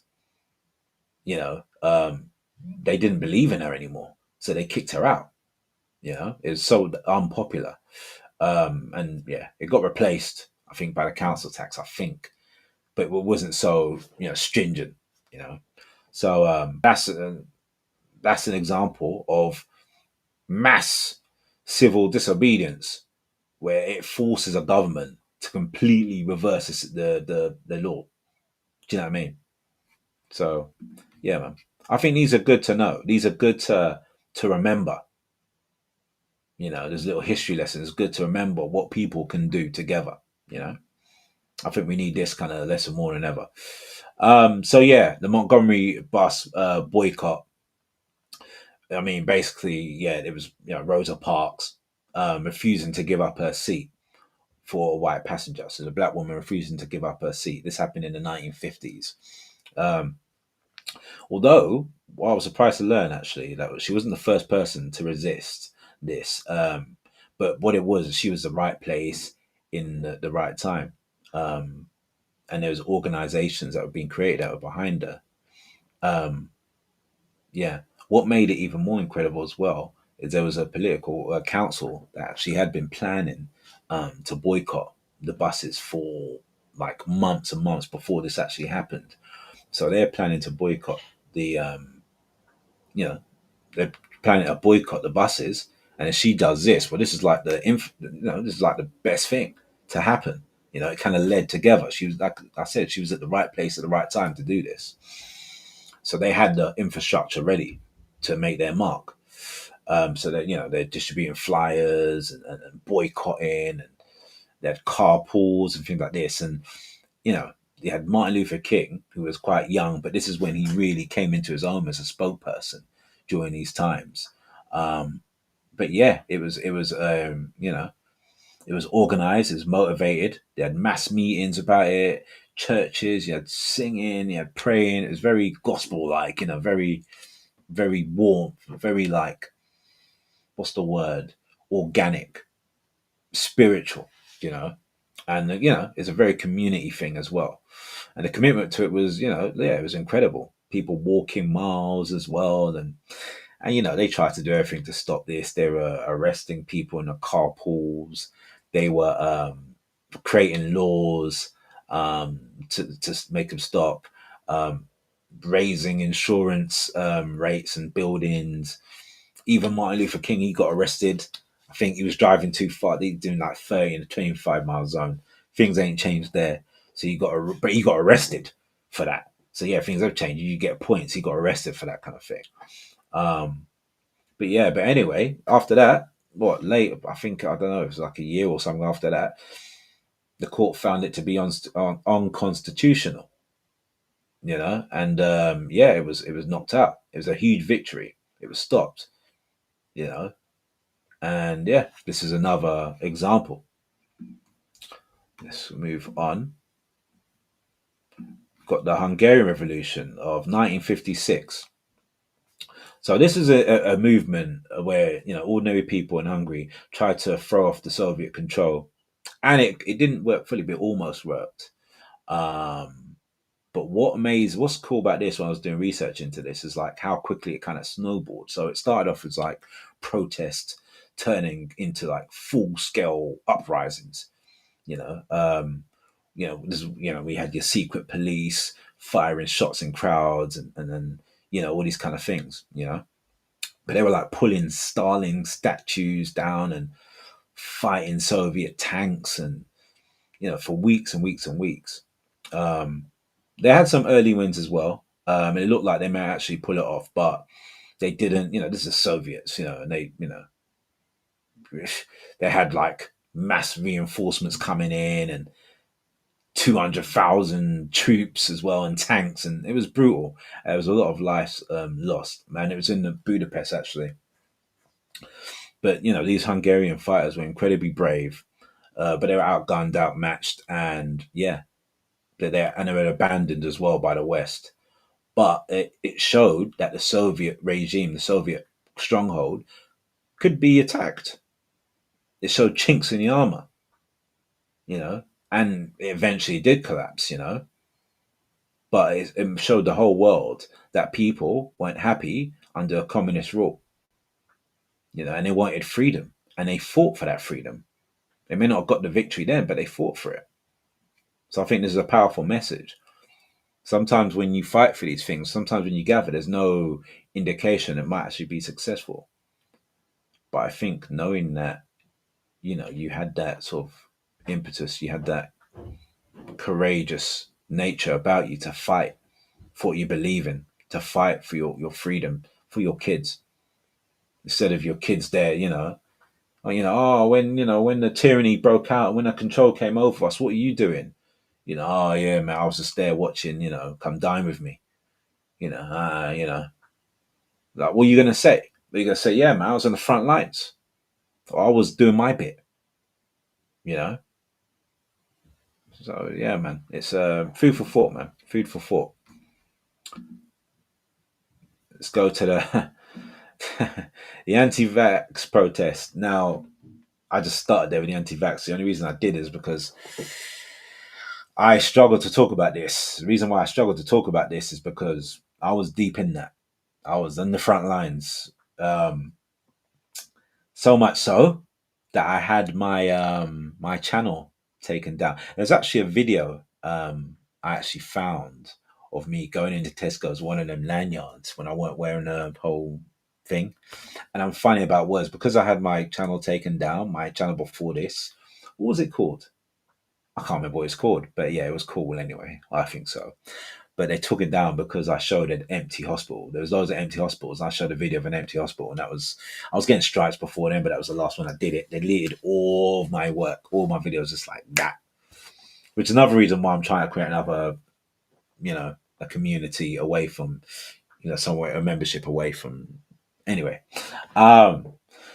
You know, they didn't believe in her anymore, so they kicked her out. It was so unpopular, and yeah, it got replaced. I think by the council tax. I think, but it wasn't so stringent. You know, so that's an example of mass civil disobedience where it forces a government to completely reverse the law. Do you know what I mean? So, yeah, man. I think these are good to know. These are good to remember. There's little history lessons. It's good to remember what people can do together. You know, I think we need this kind of lesson more than ever. So yeah, the Montgomery bus boycott. I mean, basically, yeah, it was Rosa Parks refusing to give up her seat for a white passenger. So the black woman refusing to give up her seat. This happened in the 1950s. Um, Although, well, I was surprised to learn actually that she wasn't the first person to resist this. But what it was, she was the right place in the right time. Um, and there was organizations that were being created that were behind her. Um, yeah. What made it even more incredible as well is there was a political council that actually had been planning to boycott the buses for like months and months before this actually happened. So they're planning to boycott the, you know, they're planning to boycott the buses. And if she does this, well, this is like this is like the best thing to happen. It kind of led together. She was, like I said, she was at the right place at the right time to do this. So they had the infrastructure ready to make their mark. So that they're distributing flyers and boycotting, and they had carpools and things like this. And you had Martin Luther King, who was quite young, but this is when he really came into his own as a spokesperson during these times. But yeah, it was organized, it was motivated. They had mass meetings about it, churches. You had singing, you had praying. It was very gospel like, very very warm, very like, what's the word? Organic, spiritual, you know. And it's a very community thing as well. And the commitment to it was, yeah, it was incredible. People walking miles as well, and they tried to do everything to stop this. They were arresting people in the carpools. They were creating laws to make them stop. Um, raising insurance rates and buildings. Even Martin Luther King, he got arrested. I think he was driving too far. They doing like 30 in a 25-mile zone. Things ain't changed there. So but he got arrested for that. So yeah, things have changed. You get points. He got arrested for that kind of thing. Um, but yeah, but anyway, after that, what late? I think I don't know. It was like a year or something after that. The court found it to be unconstitutional. And yeah, it was knocked out. It was a huge victory. It was stopped. You know, and yeah, this is another example. Let's move on. Got the Hungarian Revolution of 1956. So this is a movement where ordinary people in Hungary tried to throw off the Soviet control, and it didn't work fully, but it almost worked. Um, but what's cool about this when I was doing research into this is like how quickly it kind of snowballed. So it started off as like protest turning into like full scale uprisings. You know, we had your secret police firing shots in crowds and then all these kind of things. But they were like pulling Stalin statues down and fighting Soviet tanks and for weeks and weeks and weeks. Um, they had some early wins as well. And it looked like they may actually pull it off, but they didn't. This is Soviets, and they had like mass reinforcements coming in and 200,000 troops as well and tanks, and it was brutal. There was a lot of lives lost, man. It was in the Budapest actually, but these Hungarian fighters were incredibly brave, but they were outgunned, outmatched, and yeah, they were abandoned as well by the West. But it showed that the Soviet regime, the Soviet stronghold, could be attacked. It showed chinks in the armor, you know, and it eventually did collapse, but it showed the whole world that people weren't happy under communist rule, and they wanted freedom and they fought for that freedom. They may not have got the victory then, but they fought for it. So I think this is a powerful message. Sometimes when you fight for these things, sometimes when you gather, there's no indication it might actually be successful. But I think knowing that, you had that sort of impetus, you had that courageous nature about you to fight for what you believe in, to fight for your freedom, for your kids, instead of your kids there, when the tyranny broke out, when the control came over us, what are you doing? Oh yeah, man, I was just there watching, come dine with me. Like what are you gonna say? Are you gonna say, yeah, man, I was on the front lines. I was doing my bit, you know? So yeah, man. It's food for thought, man. Food for thought. Let's go to the the anti-vax protest. Now, I just started there with the anti-vax. The only reason I did is because I struggled to talk about this. The reason why I struggled to talk about this is because I was deep in that. I was on the front lines. So much so that I had my channel taken down. There's actually a video I actually found of me going into Tesco's, one of them lanyards when I weren't wearing a whole thing. And I'm funny about words because I had my channel taken down, my channel before this. What was it called? I can't remember what it's called, but yeah, it was cool anyway. I think so. But they took it down because I showed an empty hospital. There was loads of empty hospitals. And I showed a video of an empty hospital, and I was getting strikes before then, but that was the last one I did it. They deleted all of my work, all my videos, just like that. Which is another reason why I'm trying to create another, a community away from, somewhere a membership away from. Anyway, um,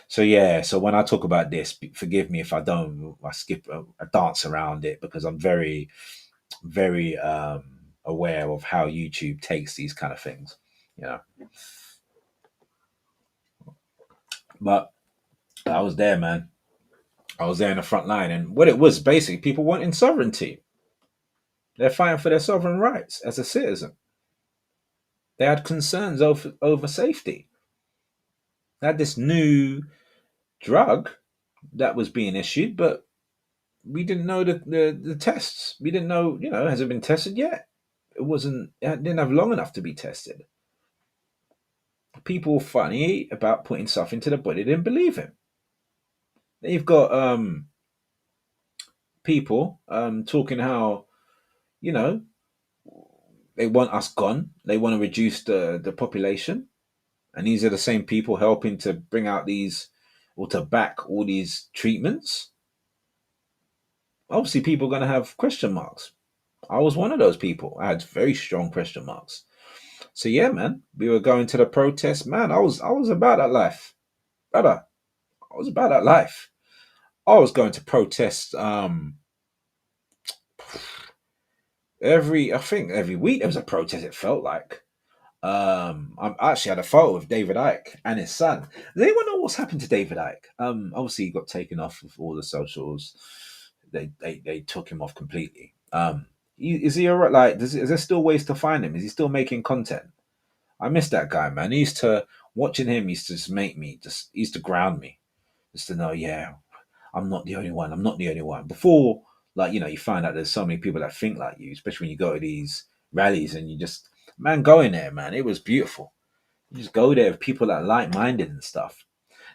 so yeah, so when I talk about this, forgive me if I don't. I skip, I dance around it because I'm very, very aware of how YouTube takes these kind of things, you know. But I was there, man. I was there in the front line, and what it was basically people wanting sovereignty. They're fighting for their sovereign rights as a citizen. They had concerns over safety. They had this new drug that was being issued, but we didn't know the tests. We didn't know, has it been tested yet? It didn't have long enough to be tested. People were funny about putting stuff into the body, they didn't believe him. Then you've got people talking how, you know, they want us gone. They want to reduce the population. And these are the same people helping to bring out these or to back all these treatments. Obviously, people are going to have question marks. I was one of those people. I had very strong question marks. So yeah, man, we were going to the protest. Man, I was about that life, brother. I was about that life. I was going to protest I think every week there was a protest. It felt like. I actually had a photo of David Icke and his son. Does anyone know what's happened to David Icke? Obviously he got taken off of all the socials. They took him off completely. Is he alright? Like, is there still ways to find him? Is he still making content? I miss that guy, man. He used to watching him used to just make me just he used to ground me, just to know, yeah, I'm not the only one. I'm not the only one. Before, like, you find out there's so many people that think like you, especially when you go to these rallies and you just, man, go in there, man. It was beautiful. You just go there with people that are like minded and stuff.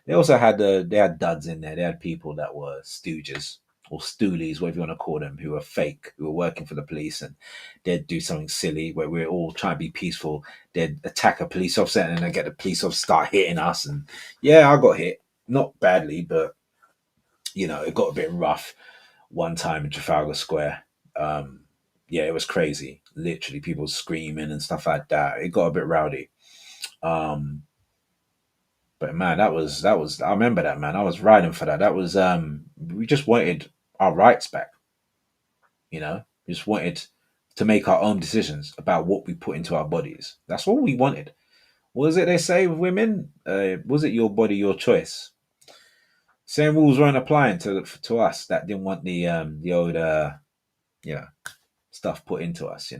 They also had they had duds in there. They had people that were stooges or stoolies, whatever you want to call them, who were fake, who were working for the police, and they'd do something silly where we're all trying to be peaceful. They'd attack a police officer and then they get the police officer start hitting us. And yeah, I got hit, not badly, but it got a bit rough one time in Trafalgar Square. Yeah, it was crazy. Literally, people screaming and stuff like that. It got a bit rowdy. Um, but man, that was. I remember that, man. I was riding for that. That was. We just wanted our rights back. We just wanted to make our own decisions about what we put into our bodies. That's all we wanted. What was it they say with women? Was it your body, your choice? Same rules weren't applying to us that didn't want the old yeah stuff put into us.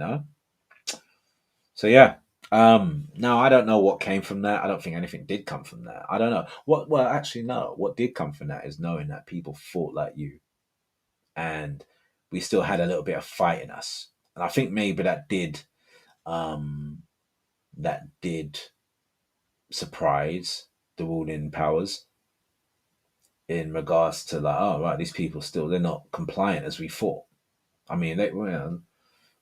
So yeah. Now I don't know what came from that. I don't think anything did come from that. I don't know what. Well, actually, no. What did come from that is knowing that people fought like you, and we still had a little bit of fight in us. And I think maybe um, that did surprise the ruling powers in regards to like, oh right, these people still they're not compliant as we thought. I mean,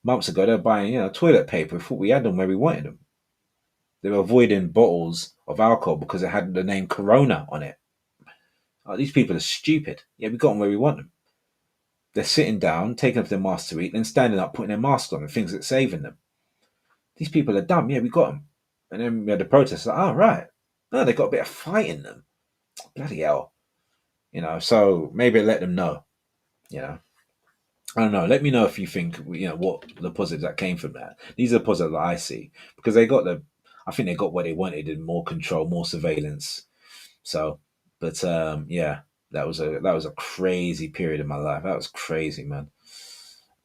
months ago they're buying toilet paper. We thought we had them where we wanted them. They were avoiding bottles of alcohol because it had the name Corona on it. Oh, these people are stupid. Yeah, we got them where we want them. They're sitting down, taking off their masks to eat, then standing up, putting their mask on, and things that's saving them. These people are dumb. Yeah, we got them. And then we had the protests. Like, oh, right. No, they got a bit of fight in them. Bloody hell. So maybe let them know. You know, I don't know. Let me know if you think, what the positives that came from that. These are the positives that I see because I think they got what they wanted in more control, more surveillance. So, but yeah, that was a crazy period in my life. That was crazy, man.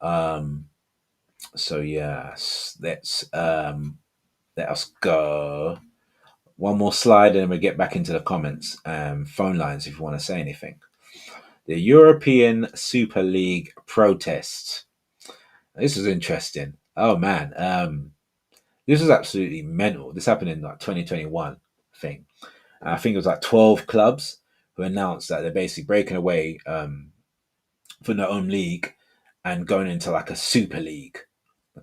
Um, so yeah, let us go. One more slide, and then we get back into the comments. Phone lines if you want to say anything. The European Super League protests. This was interesting. Oh man, this was absolutely mental. This happened in like 2021 thing. I think it was like 12 clubs who announced that they're basically breaking away from their own league and going into like a super league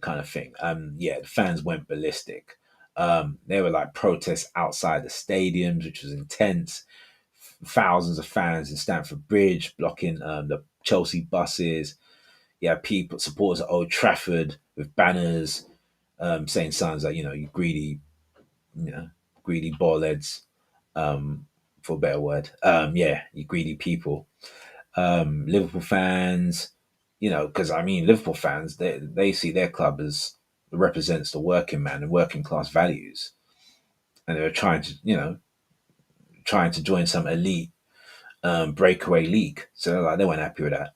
kind of thing. Yeah, the fans went ballistic. There were like protests outside the stadiums, which was intense. Thousands of fans in Stamford Bridge blocking the Chelsea buses. Yeah, people supporters at Old Trafford with banners saying signs like you greedy, you know, greedy ballheads, for a better word. Yeah, you greedy people. Liverpool fans, because I mean, Liverpool fans, they see their club as represents the working man and working class values, and they're trying to join some elite breakaway league. So like they weren't happy with that.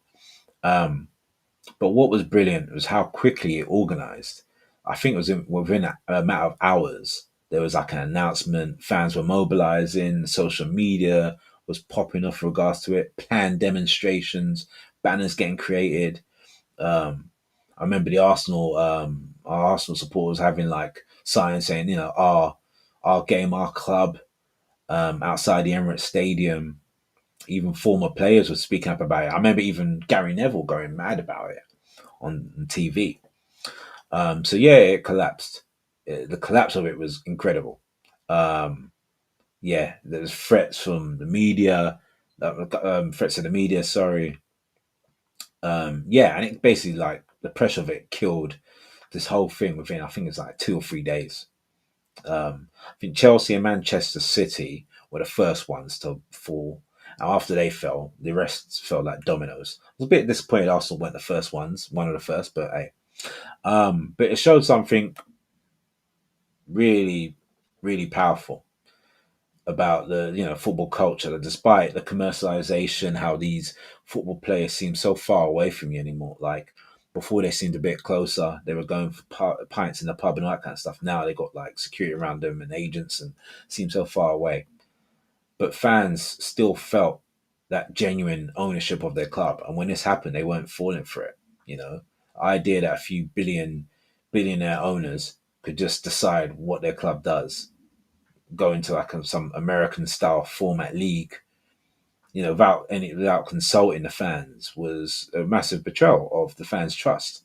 Um, but what was brilliant was how quickly it organized. I think it was within a matter of hours. There was like an announcement. Fans were mobilizing. Social media was popping off regards to it. Planned demonstrations, banners getting created. Um, I remember the Arsenal, our Arsenal supporters having like signs saying, our game, our club, outside the Emirates Stadium. Even former players were speaking up about it. I remember even Gary Neville going mad about it on TV. So yeah, it collapsed. The collapse of it was incredible. Um, yeah, there's threats from the media, threats to the media. Sorry. Yeah, and it basically like the pressure of it killed this whole thing within I think it's like 2 or 3 days. I think Chelsea and Manchester City were the first ones to fall. And after they fell, the rest fell like dominoes. I was a bit disappointed Arsenal weren't the first ones, one of the first, but hey. But it showed something really, really powerful about the football culture. That despite the commercialization, how these football players seem so far away from you anymore. Like before, they seemed a bit closer. They were going for pints in the pub and all that kind of stuff. Now they got like security around them and agents, and seem so far away. But fans still felt that genuine ownership of their club, and when this happened, they weren't falling for it. You know, idea that a few billionaire owners could just decide what their club does, go into like some American style format league, without consulting the fans, was a massive betrayal of the fans' trust.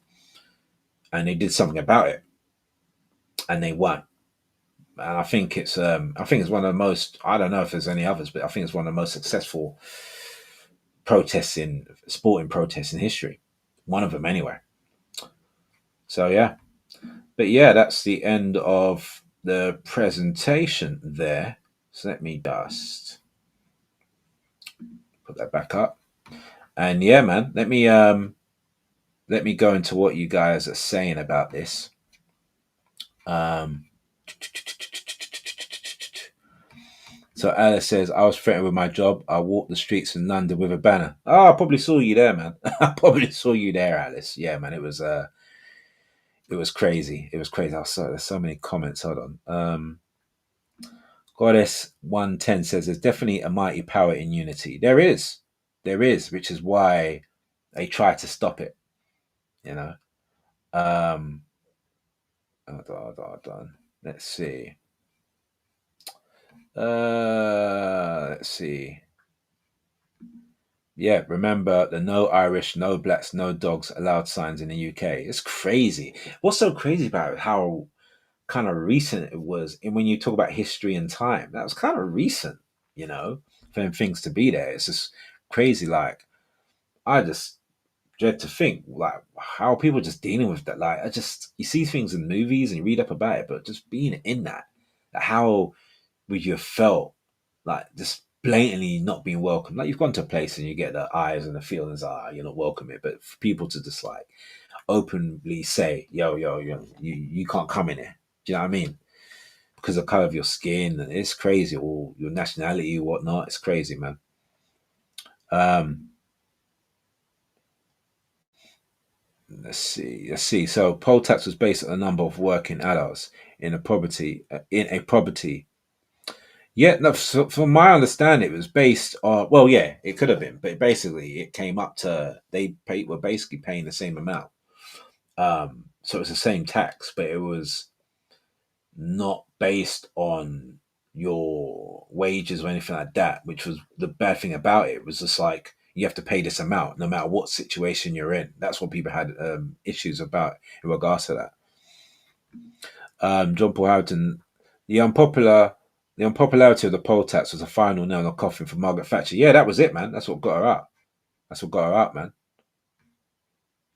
And they did something about it, and they won. And I think it's one of the most. I don't know if there's any others, but I think it's one of the most successful sporting protests in history. One of them, anyway. So yeah, but yeah, that's the end of the presentation there. So let me just put that back up. And yeah, man, let me go into what you guys are saying about this. Um, so Alice says, I was threatened with my job. I walked the streets in London with a banner. Oh, I probably saw you there, man. I probably saw you there, Alice. Yeah, man, it was crazy. It was crazy. There's so many comments. Hold on. Goddess 110 says there's definitely a mighty power in unity. There is, which is why they try to stop it. You know. Um, hold on. Let's see. Let's see. Yeah, remember the no Irish, no blacks, no dogs allowed signs in the UK. It's crazy. What's so crazy about it? How kind of recent it was. And when you talk about history and time, that was kind of recent, for them things to be there. It's just crazy. Like, I just dread to think, like, how people just dealing with that. Like, you see things in movies and you read up about it, but just being in that, like, how would you have felt like just blatantly not being welcome? Like, you've gone to a place and you get the eyes and the feelings, you're not welcome here. But for people to just like openly say, yo, you can't come in here. Do you know what I mean? Because of the color of your skin, and it's crazy, or your nationality or whatnot. It's crazy, man. Um, let's see. So poll tax was based on the number of working adults in a property. Yeah, no. So from my understanding, it was based on. Well, yeah, it could have been, but basically, it came up to were basically paying the same amount. So it's the same tax, but it was not based on your wages or anything like that, which was the bad thing about it. It was just like you have to pay this amount no matter what situation you're in. That's what people had issues about in regards to that. John Paul Houghton, the unpopular the unpopularity of the poll tax was a final nail in the coffin for Margaret Thatcher. Yeah, that was it, man. That's what got her out. That's what got her out, man.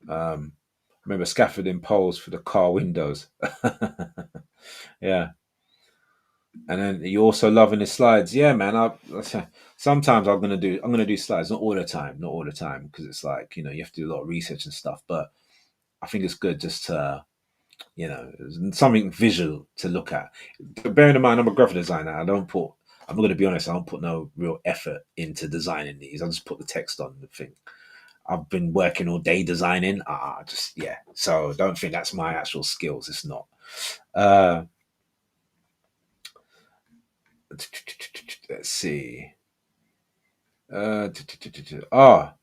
Um, remember scaffolding poles for the car windows. Yeah. And then you also loving the slides, yeah, man. Sometimes I'm gonna do slides, not all the time, because it's like you have to do a lot of research and stuff. But I think it's good just to something visual to look at. But bearing in mind, I'm a graphic designer. I'm going to be honest. I don't put no real effort into designing these. I just put the text on the thing. I've been working all day designing. Just yeah. So don't think that's my actual skills. It's not. Uh, let's see. Uh, t- t- t- t- t- ah,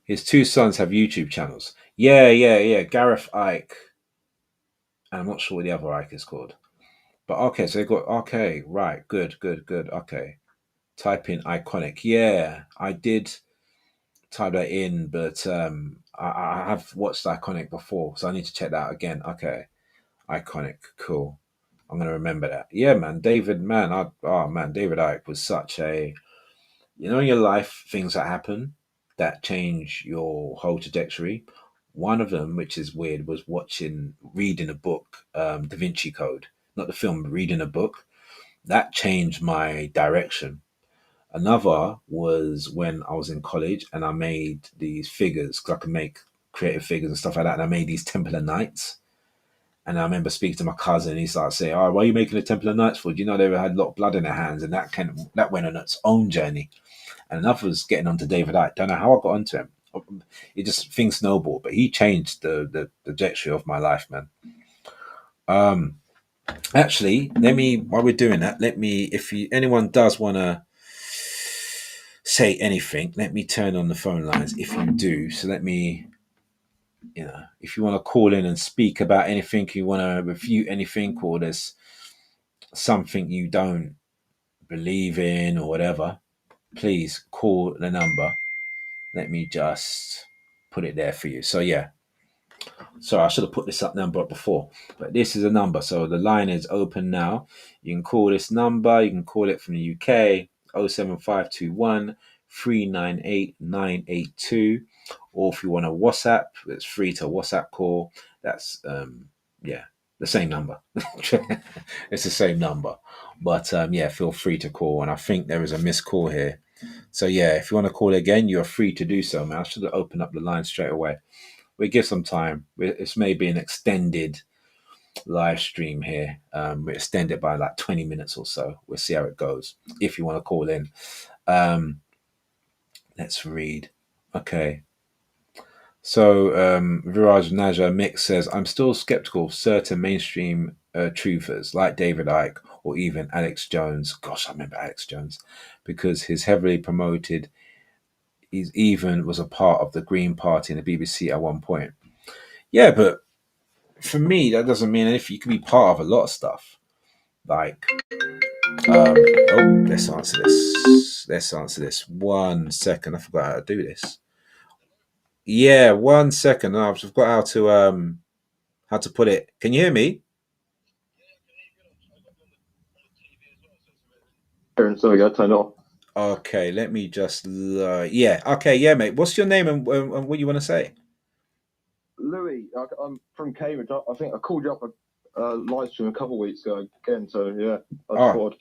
his two sons have YouTube channels. yeah. Gareth Ike. And I'm not sure what the other Ike is called. But okay, so they got okay, right, good. Okay. Type in iconic. Yeah, I did type that in, but I have watched Iconic before, so I need to check that out again. Okay. Iconic, cool. I'm gonna remember that. Yeah, man, David Icke was such a in your life things that happen that change your whole trajectory. One of them, which is weird, was reading a book, Da Vinci Code, not the film, but reading a book. That changed my direction. Another was when I was in college and I made these figures because I could make creative figures and stuff like that. And I made these Templar Knights. And I remember speaking to my cousin. He started saying, "Oh, why are you making a Templar Knights for? Do you know they had a lot of blood in their hands?" And that went on its own journey. And another was getting onto David Icke. Don't know how I got onto him. It just things snowballed, but he changed the trajectory of my life, man. Um, Actually, let me while we're doing that, if anyone does want to say anything, let me turn on the phone lines if you do. So let me, if you want to call in and speak about anything, you want to refute anything, or there's something you don't believe in or whatever, please call the number. Let me just put it there for you. So yeah, sorry, I should have put this up number up before, but this is a number. So the line is open now. You can call this number. You can call it from the UK 07521 398 982, or if you want a WhatsApp, it's free to WhatsApp call. That's yeah, the same number. It's the same number, but yeah, feel free to call. And I think there is a missed call here. So yeah, if you want to call again, you're free to do so, man. I should have opened up the line straight away. We give some time. It's maybe an extended live stream here. We extend it by like 20 minutes or so. We'll see how it goes. If you want to call in, um, let's read. Okay. So Viraj Naja Mix says, I'm still skeptical of certain mainstream truthers like David Icke or even Alex Jones. Gosh, I remember Alex Jones because he's heavily promoted. He even was a part of the Green Party in the BBC at one point. Yeah, but for me, that doesn't mean anything. You can be part of a lot of stuff. Like, let's answer this. Let's answer this. 1 second. I forgot how to do this. Yeah, 1 second. I've forgot how to put it. Can you hear me? So we got turned off. Okay, let me just. Yeah. Okay. Yeah, mate. What's your name and what you want to say? Louis, I'm from Cambridge. I think I called you up a live stream a couple of weeks ago again. So yeah, I just Oh, thought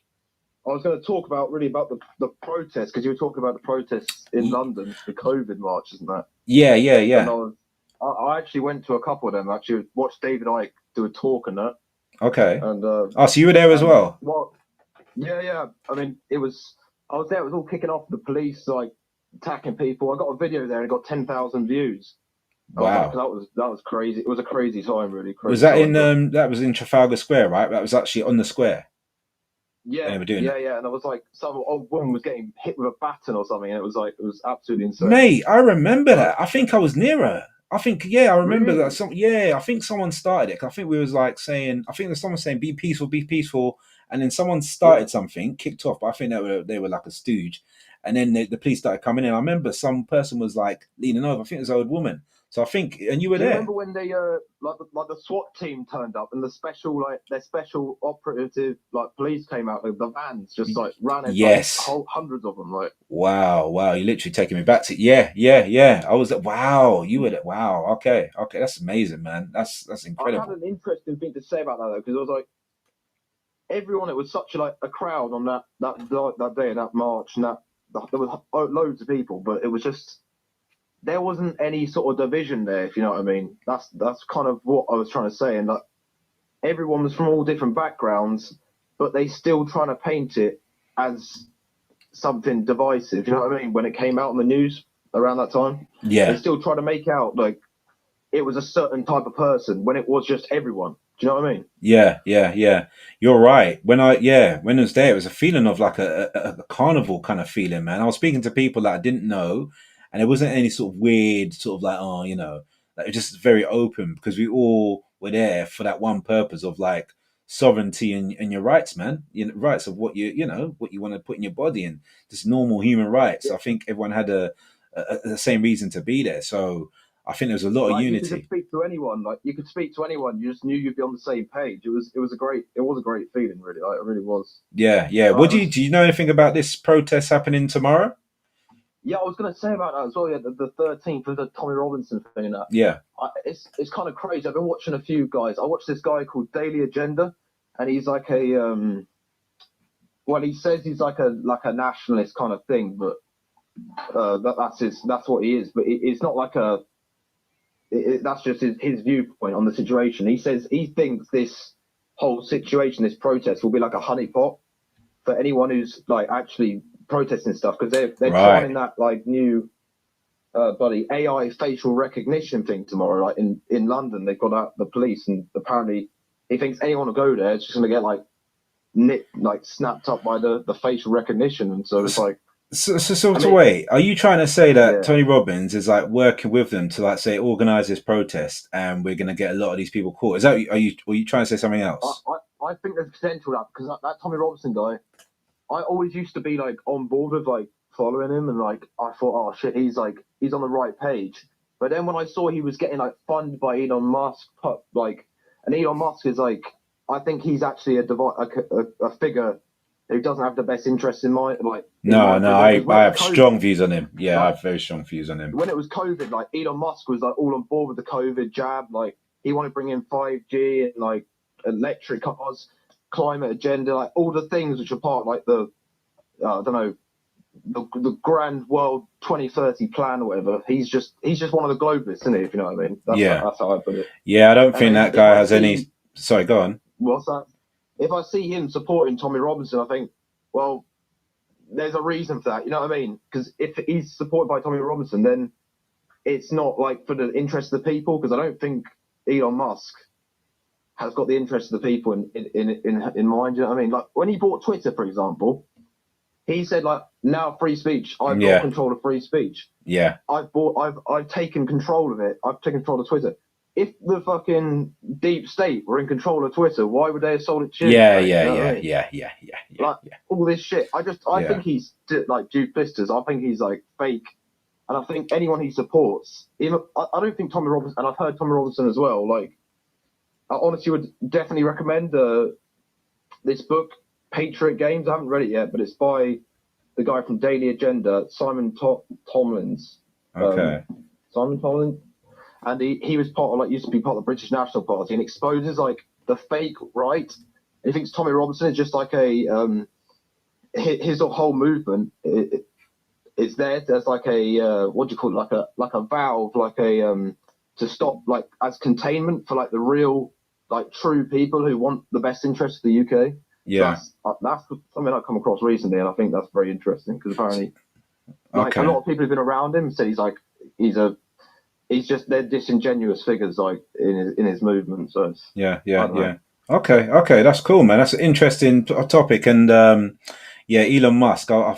I was going to talk about the protests because you were talking about the protests in London, the COVID march, isn't that? yeah, yeah, And yeah. I actually went to a couple of them. Actually, watched David Icke do a talk and that. Okay. And Oh, so you were there as and well? well, yeah. I mean, I was there. It was all kicking off. The police like attacking people. I got a video there and it got 10,000 views. I was like, Wow. that was crazy. It was a crazy time, really Was crazy that time. in But that was in Trafalgar Square, right? That was actually on the square when they were doing it. And I was like, some old woman was getting hit with a baton or something, and it was like, it was absolutely insane. Mate, I remember Like, that. I think I was near her. I think yeah, I remember that. really? I think someone started it. I think we was like saying, I think there's someone saying, be peaceful," and then someone Yeah. started something, kicked off. But I think they were like a stooge, and then the police started coming in. I remember some person was like leaning over. I think it was an old woman. So I think, and you were Do you there. remember when they like the SWAT team turned up and the special like their special operative like police came out, the vans just like ran it like Yes. whole hundreds of them like. Wow. You're literally taking me back to yeah. I was like, wow. You were there. Wow. Okay. That's amazing, man. That's I had incredible. an interesting thing to say about that though because it was like everyone. It was such a crowd on that day, that march, and that there was loads of people, but it was just there wasn't any sort of division there, if you know what I mean. That's kind of what I was trying to say, and like everyone was from all different backgrounds, but they still trying to paint it as something divisive. You know what I mean? When it came out in the news around that time, they Yeah. still try to make out like it was a certain type of person when it was just everyone. Do you know what I mean? Yeah. You're right. When I was there, it was a feeling of like a carnival kind of feeling, man. I was speaking to people that I didn't know, and it wasn't any sort of weird, sort of like, oh, Like, it's just very open because we all were there for that one purpose of like sovereignty and your rights, man. Your rights of what what you want to put in your body and just normal human rights. Yeah, I think everyone had the same reason to be there. So I think there's a lot of like you could just unity. speak to anyone. Like you could speak to anyone. You just knew you'd be on the same page. It was a great feeling, really. Like, it really was. Yeah, yeah. Like, What do you know anything about this protest happening tomorrow? yeah, I was gonna say about that as well. Yeah, the 13th of the Tommy Robinson thing. And that Yeah. it's kind of crazy. I've been watching a few guys. I watched this guy called Daily Agenda, and he's like a well, he says he's like a nationalist kind of thing, but that's what he is. But it's not like that's just his viewpoint on the situation. He says he thinks this whole situation, this protest, will be like a honeypot for anyone who's like actually protesting stuff, because they're Right. trialing that like new bloody AI facial recognition thing tomorrow. Like in London, they've got out the police, and apparently he thinks anyone will go there, it's just gonna get like snapped up by the facial recognition, and so it's like, So I to mean, wait, are you trying to say that yeah. Tony Robbins is like working with them to like say organize this protest and we're going to get a lot of these people caught? Is that are you trying to say something I, else? I think there's potential that, because that Tommy Robinson guy, I always used to be like on board with like following him, and like I thought, oh shit, he's on the right page. But then when I saw he was getting like funded by Elon Musk, like, and Elon Musk is like, I think he's actually a figure who doesn't have the best interest in mind, like in No, mind for no, everyone. Because when I it was have strong COVID, views on him. Yeah, I like have very strong views on him. when it was COVID, like Elon Musk was like all on board with the COVID jab. Like he wanted to bring in 5G and like electric cars, climate agenda, like all the things which are part of, like the I don't know, the grand world 2030 plan or whatever. He's just one of the globalists, isn't he? If you know what I mean. That's Yeah, that's how I put it. yeah. I don't And think then that if guy I has any. see Sorry, go on. what's that? If I see him supporting Tommy Robinson, I think, well, there's a reason for that. You know what I mean? Because if he's supported by Tommy Robinson, then it's not like for the interest of the people. Because I don't think Elon Musk has got the interest of the people in mind. You know what I mean? Like when he bought Twitter, for example, he said like, now free speech. I've got Yeah, control of free speech. yeah, I've taken control of it. I've taken control of Twitter. If the fucking deep state were in control of Twitter, why would they have sold it to you? yeah, Like, yeah, you know what I yeah, mean? yeah, yeah, yeah, yeah, Like yeah, all this shit. I yeah. think he's like duplicitous. I think he's like fake. And I think anyone he supports, even I don't think Tommy Robinson, and I've heard Tommy Robinson as well. Like, I honestly would definitely recommend this book, Patriot Games. I haven't read it yet, but it's by the guy from Daily Agenda, Tomlins. Um, Okay. Simon Tomlins, and he was part of, like, used to be part of the British National Party, and exposes like the fake right. And he thinks Tommy Robinson is just like his whole movement. It's there as like a what do you call it, like a valve, like a to stop, like, as containment for like the real, like, true people who want the best interest of the UK. So Yeah. that's something I've come across recently, and I think that's very interesting, because apparently, like, a Okay. lot of people who've been around him said he's a he's just, they're disingenuous figures, like, in his movement. So it's, Yeah, I yeah, don't know. yeah. Okay, okay, that's cool, man. That's an interesting topic, and yeah, Elon Musk. I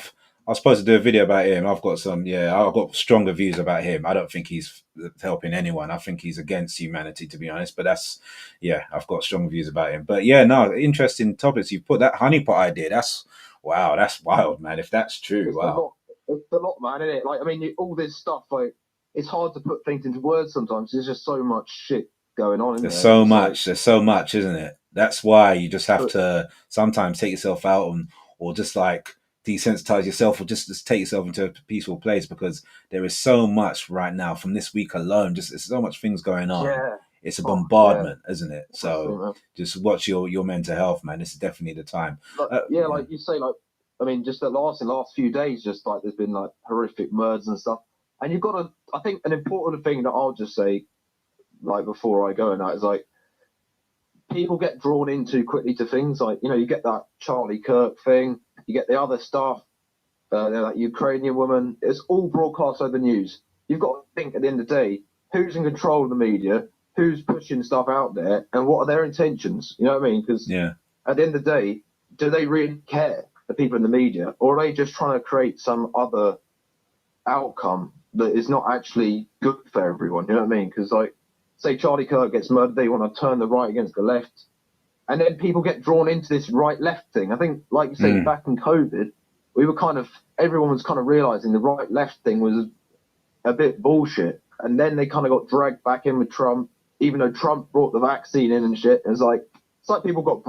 was supposed to do a video about him. I've got some. Yeah, I've got stronger views about him. I don't think he's helping anyone. I think he's against humanity, to be honest. But that's, yeah, I've got strong views about him. But yeah, no, interesting topics. You put that honeypot idea. That's wow. That's wild, man. If that's true, It's a wow. lot. It's a lot, man, isn't it? Like, I mean, all this stuff, like, it's hard to put things into words sometimes. There's just so much shit going on in There's there. so It's like, much. There's so much, isn't it? That's why you just have but to sometimes take yourself out and, or just like desensitize yourself, or just take yourself into a peaceful place, because there is so much right now from this week alone. Just there's so much things going on. yeah, It's a fuck yeah, bombardment, isn't it? that's the So thing, man. just watch your mental health, man. This is definitely the time. Like, yeah, Yeah, like you say, like, I mean, just the last few days, just like there's been like horrific murders and stuff. And you've got to, I think, an important thing that I'll just say, like, before I go, and that is like, people get drawn in too quickly to things. Like, you get that Charlie Kirk thing, you get the other stuff, that Ukrainian woman. It's all broadcast over the news. You've got to think, at the end of the day, who's in control of the media, who's pushing stuff out there, and what are their intentions. You know what I mean? Because yeah, at the end of the day, do they really care, the people in the media, or are they just trying to create some other outcome? that is not actually good for everyone. You know what I mean? Because like, say Charlie Kirk gets murdered, they want to turn the right against the left, and then people get drawn into this right-left thing. I think, like you say, back in COVID, we were everyone was kind of realizing the right-left thing was a bit bullshit, and then they kind of got dragged back in with Trump, even though Trump brought the vaccine in and shit. It's like people got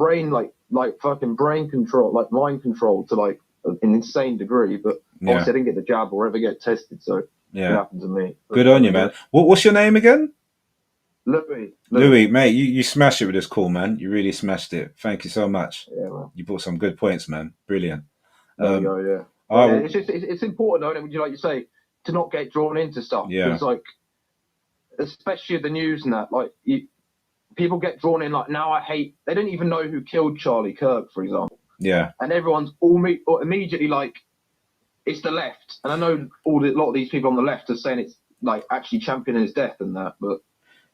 like fucking brain control, like mind control to like an insane degree. But obviously, I didn't get the jab or ever get tested, so it happened to me. Good on you, man. What's your name again? Louis, mate, you smashed it with this call, man. You really smashed it. Thank you so much. Yeah, man. You brought some good points, man. Brilliant. There we go. Yeah. Well, yeah, it's important, though, would you like you say, to not get drawn into stuff. Yeah. Because like, especially the news and that, like, people get drawn in. Like now, they don't even know who killed Charlie Kirk, for example. Yeah. And everyone's immediately like, it's the left. And I know a lot of these people on the left are saying it's like actually championing his death and that, but.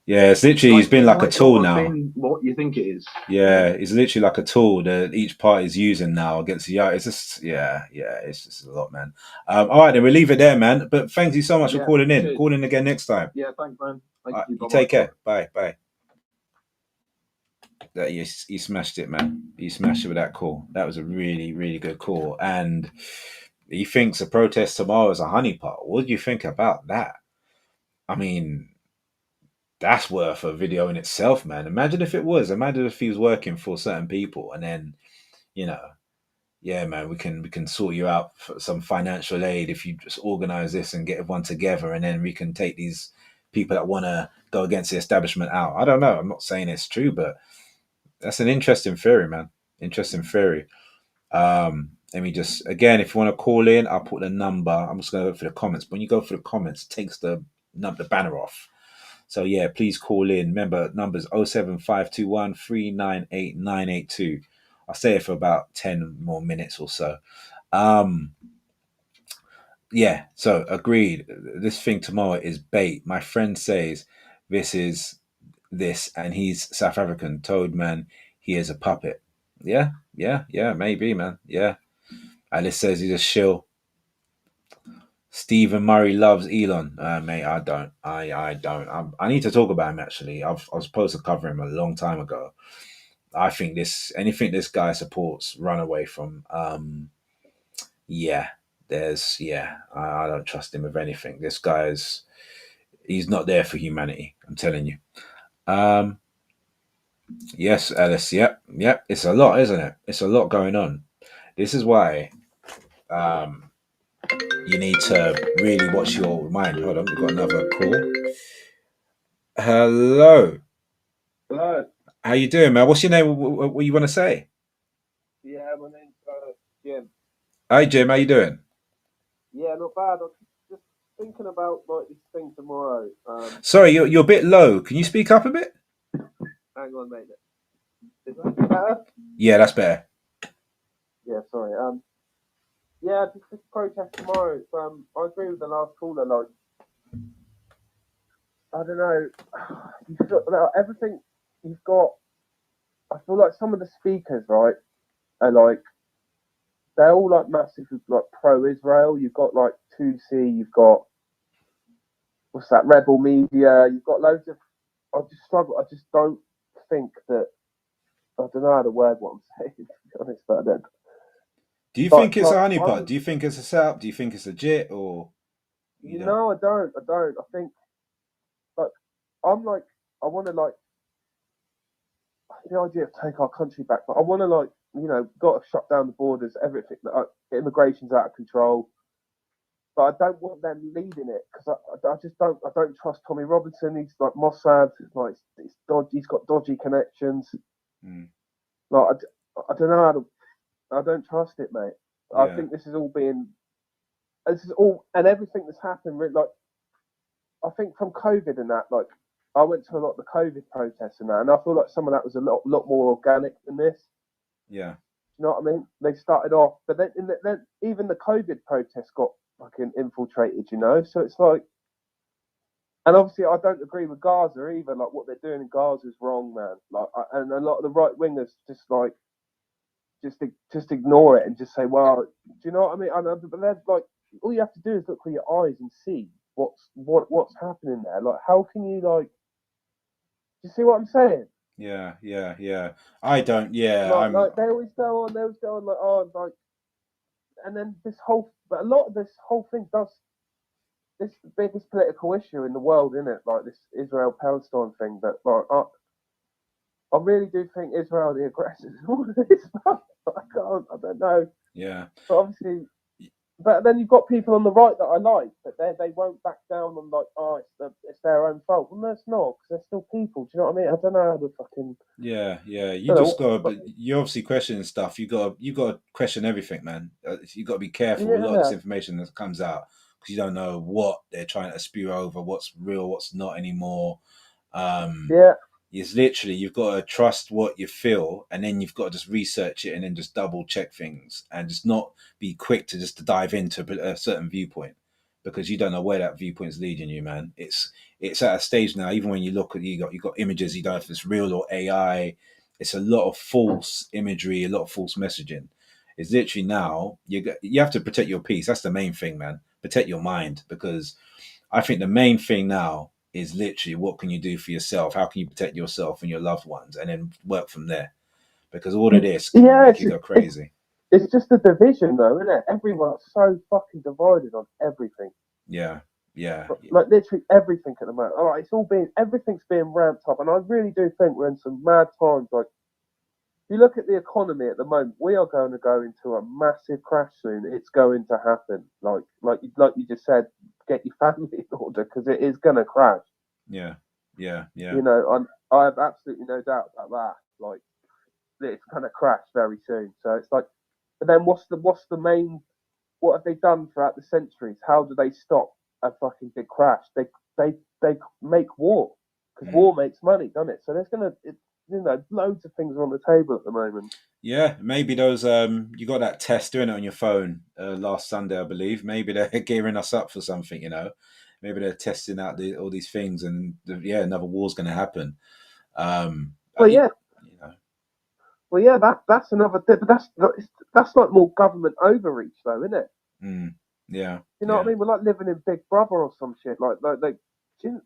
Yeah, it's literally he's been like a tool now. What you think it is? Yeah, it's literally like a tool that each party is using now against the other. It's just it's just a lot, man. All right, then we'll leave it there, man. But thank you so much for calling in. Call in again next time. Yeah, thanks, man. You take care. Bye. You smashed it, man. You smashed it with that call. That was a really, really good call. And he thinks a protest tomorrow is a honeypot. What do you think about that? I mean, that's worth a video in itself, man. Imagine if it was. Imagine if he was working for certain people, and then, yeah, man, we can sort you out for some financial aid if you just organize this and get everyone together, and then we can take these people that want to go against the establishment out. I don't know. I'm not saying it's true, but that's an interesting theory, man. Interesting theory. Let me just, again, if you want to call in, I'll put the number. I'm just going to go for the comments. When you go for the comments, it takes the banner off. So yeah, please call in. Remember, numbers 07521 398 982. I'll stay here for about 10 more minutes or so. Yeah, so agreed. This thing tomorrow is bait. My friend says this is this, and he's South African. Toad man, he is a puppet. Yeah, maybe, man. Yeah. Alice says he's a shill. Stephen Murray loves Elon. Mate, I don't. I don't. I need to talk about him, actually. I was supposed to cover him a long time ago. I think anything this guy supports, run away from. I don't trust him with anything. This guy's, he's not there for humanity. I'm telling you. Yes, Alice. Yep. It's a lot, isn't it? It's a lot going on. This is why you need to really watch your mind. Hold on, we've got another call. Hello. Hello. How you doing, man? What's your name? What you want to say? Yeah, my name's Jim. Hi, Jim. How you doing? Yeah, not bad. I'm just thinking about like this thing tomorrow. Sorry, you're a bit low. Can you speak up a bit? Hang on, mate. Is that better? Yeah, that's better. Yeah, sorry. Yeah, just this protest tomorrow. I agree with the last caller. Like, I don't know. You feel, like, everything you've got. I feel like some of the speakers, right, are like they're all like massively like pro-Israel. You've got like 2C. You've got what's that? Rebel Media. You've got loads of. I just struggle. I just don't think that. I don't know how to word what I'm saying. To be honest, but I don't. Do you think it's a honeypot? Do you think it's a setup? Do you think it's a jit or? No, I don't. I think like I want to like the idea of take our country back, but I want to like got to shut down the borders, everything. Immigration's out of control, but I don't want them leading it because I just don't. I don't trust Tommy Robinson. He's like Mossad. Like it's dodgy. He's got dodgy connections. Like I don't know how to. I don't trust it, mate. Yeah. I think this is all and everything that's happened. Like I think from COVID and that, like I went to a lot of the COVID protests and that, and I feel like some of that was a lot more organic than this. Yeah. You know what I mean? They started off, but then even the COVID protests got fucking infiltrated, So it's like, and obviously I don't agree with Gaza either. Like what they're doing in Gaza is wrong, man. Like, and a lot of the right wingers just ignore it and just say, well, do you know what I mean? But then like all you have to do is look with your eyes and see what's happening there. Like, how can you like? Do you see what I'm saying? Yeah, yeah, yeah. I don't. Yeah, I'm. Like they always go on like, oh, like, and then but a lot of this whole thing does this the biggest political issue in the world, isn't it? Like this Israel Palestine thing. But like, I really do think Israel are the aggressors in all of this stuff. I don't know. Yeah, But obviously, but then you've got people on the right that I like, but they won't back down on like, oh, it's their own fault. Well, no, it's not, because they're still people. Do you know what I mean? I don't know how to fucking. yeah, yeah. You I don't just know, got. but But you're obviously questioning stuff. You got to question everything, man. You got to be careful with a lot of this yeah, information that comes out because you don't know what they're trying to spew over, what's real, what's not anymore. Um, yeah. It's literally you've got to trust what you feel, and then you've got to just research it, and then just double check things, and just not be quick to just to dive into a certain viewpoint because you don't know where that viewpoint is leading you, man. It's at a stage now. Even when you look at you got images, you don't know if it's real or AI. It's a lot of false imagery, a lot of false messaging. It's literally now you have to protect your peace. That's the main thing, man. Protect your mind because I think the main thing now is literally what can you do for yourself? How can you protect yourself and your loved ones, and then work from there? Because all of this can Yeah, make you go crazy. it's just a division, though, isn't it? Everyone's so fucking divided on everything. Yeah, yeah, Like literally everything at the moment. All right, everything's being ramped up, and I really do think we're in some mad times. Like, if you look at the economy at the moment, we are going to go into a massive crash soon. It's going to happen. Like you just said, get your family in order because it is going to crash. yeah, yeah, yeah, You know, I have absolutely no doubt about that. Like, it's going to crash very soon. So it's like, but then what's the main? What have they done throughout the centuries? How do they stop a fucking big crash? They make war because mm. war makes money, doesn't it? So loads of things are on the table at the moment. Yeah. Maybe those you got that test doing it on your phone last Sunday, I believe. Maybe they're gearing us up for something, you know. Maybe they're testing out all these things, and yeah, another war's going to happen. Well, yeah, You know, that's another thing. But that's like more government overreach, though, isn't it? mm, yeah, You know what I yeah. mean? We're like living in Big Brother or some shit. You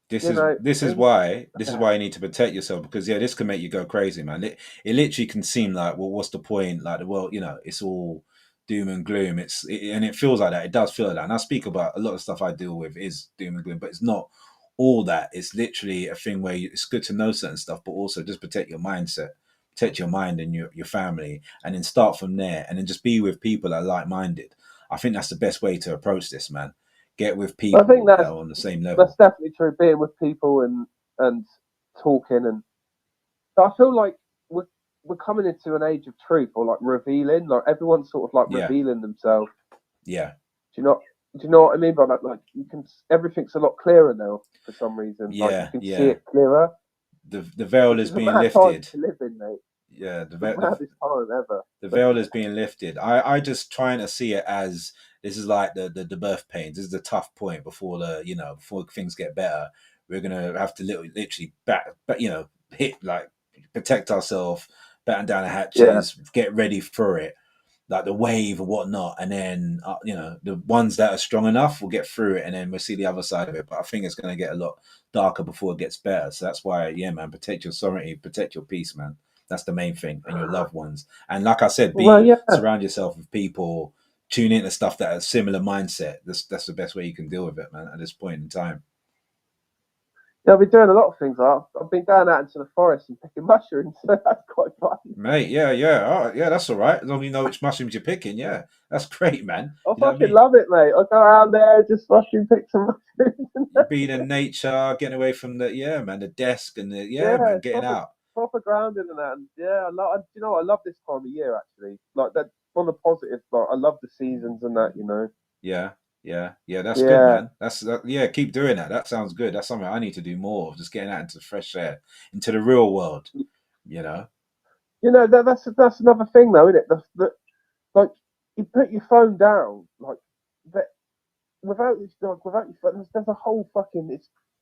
This you is know, this is why this is why you need to protect yourself because yeah, this can make you go crazy, man. It literally can seem like, well, what's the point? Like the world, you know, it's all doom and gloom. And it feels like that. It does feel like that. And I speak about a lot of stuff I deal with is doom and gloom, but it's not all that. It's literally a thing where it's good to know certain stuff, but also just protect your mindset, protect your mind and your family, and then start from there, and then just be with people that are like minded. I think that's the best way to approach this, man. Get with I think people that are on the same that's level. definitely true. Being with people and talking, and so I feel like we're coming into an age of truth, or like revealing. Like everyone's sort of like Yeah, revealing themselves. yeah, Do you know? Do you know what I mean by that? Like everything's a lot clearer now for some reason. Like you yeah, can see yeah. it clearer, The veil which is is a being mad time lifted. to live in, mate. Yeah, The maddest time ever. the veil is being lifted. I just trying to see it as this is like the birth pains. This is the tough point before before things get better. We're gonna have to literally but hit like protect ourselves, batten down the Yeah. hatches, get ready for it, like the wave or whatnot, and then the ones that are strong enough will get through it, and then we'll see the other side of it. But I think it's going to get a lot darker before it gets better. So that's why, yeah, man, protect your sovereignty, protect your peace, man. That's the main thing, and your loved ones. And like I said, Well, be yeah. surround yourself with people. Tune into stuff that has similar mindset. That's the best way you can deal with it, man. At this point in time, Yeah, I've been doing a lot of things. I've been going out into the forest and picking mushrooms, so that's quite fun. mate. Yeah, yeah, all right, yeah. That's all right. As long as you know which mushrooms you're picking. Yeah, that's great, man. I You know what I fucking mean? love it, mate. I go around there, just fucking pick some mushrooms. You being in nature, getting away from the desk and Yeah, man, it's getting out. proper grounding and that. And yeah, you know, I love this time of year actually. Like that on the positive, like I love the seasons and that. You know. Yeah, yeah, yeah. That's good, Yeah. man. Yeah. Keep doing that. That sounds good. That's something I need to do more of. Just getting out into the fresh air, into the real world. You know. You know that's another thing though, isn't it? Like you put your phone down, like that without your phone, there's a whole fucking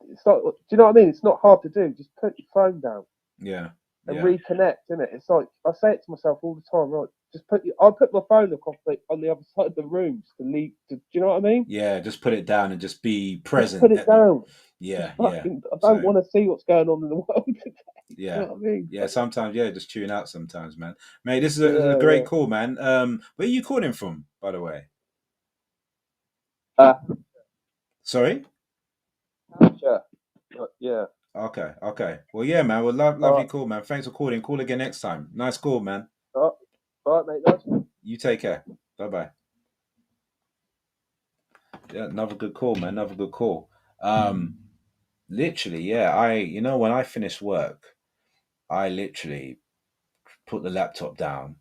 it's like, do you know what I mean? It's not hard to do. Just put your phone down Yeah, and yeah, reconnect, isn't it? It's like I say it to myself all the time, right? I put my phone across on the other side of the room to leave. Do you know what I mean? Yeah, just put it down and just be Just put present it at the. down. Just Yeah, yeah. fucking. I don't So want to see what's going on in the world today. Do you yeah, know what I mean? yeah. Sometimes, yeah, just tune out. Sometimes, man. Mate, this is a Yeah, great yeah. call, man. Where are you calling from, by the way? Uh, Sorry. sure. Yeah. Okay, okay. Well, yeah, man. Well, All lovely right. call, man. Thanks for calling. Call again next time. Nice call, man. All right. All right, mate. Nice. You take care. Bye bye. Yeah, another good call, man. Another good call. Um, literally, yeah. When I finish work, I literally put the laptop down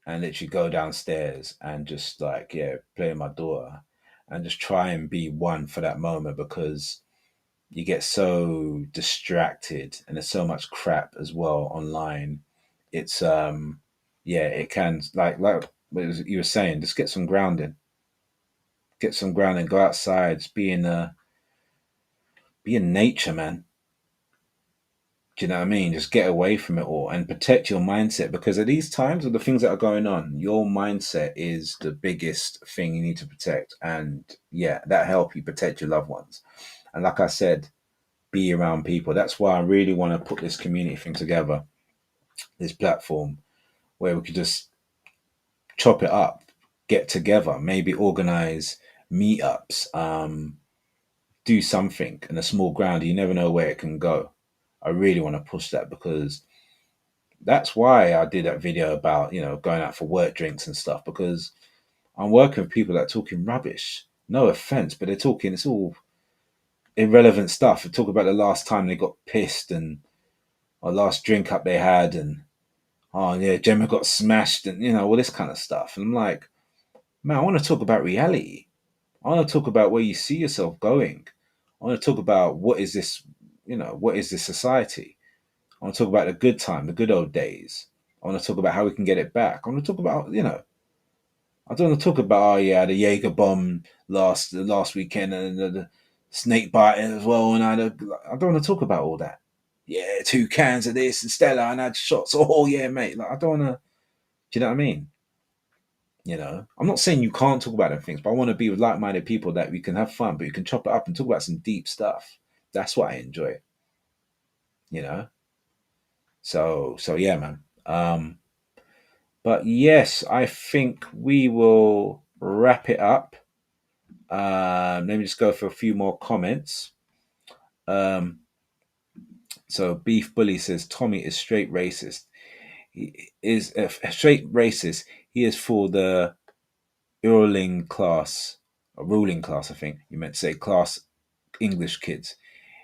and literally go downstairs and just like, yeah, play with my daughter and just try and be one for that moment because you get so distracted and there's so much crap as well online. It's yeah, it can like you were saying, just get some grounding, go outside, just be in nature, man. Do you know what I mean? Just get away from it all and protect your mindset because at these times of the things that are going on, your mindset is the biggest thing you need to protect. And yeah, that help you protect your loved ones. And like I said, be around people. That's why I really want to put this community thing together, this platform where we could just chop it up, get together, maybe organize meetups, do something in a small ground. You never know where it can go. I really want to push that because that's why I did that video about, going out for work drinks and stuff because I'm working with people that are talking rubbish. No offense, but it's all irrelevant stuff. They talk about the last time they got pissed and or last drink up they had and oh yeah, Gemma got smashed and all this kind of stuff. And I'm like, man, I want to talk about reality. I want to talk about where you see yourself going. I want to talk about what is this society? I want to talk about the good time, the good old days. I want to talk about how we can get it back. I want to talk about, I don't want to talk about, oh yeah, the Jaeger bomb last weekend and the snake bite as well. And I don't want to talk about all that. Yeah, 2 cans of this and Stella and I had shots. Oh yeah, mate. Like I don't want to. Do you know what I mean? I'm not saying you can't talk about them things, but I want to be with like-minded people that we can have fun, but you can chop it up and talk about some deep stuff. That's what I enjoy. You know. So yeah, man. But yes, I think we will wrap it up. Let me just go for a few more comments. Um, so Beef Bully says Tommy is straight racist. He is a straight racist. He is for the ruling class. I think you meant to say class English kids.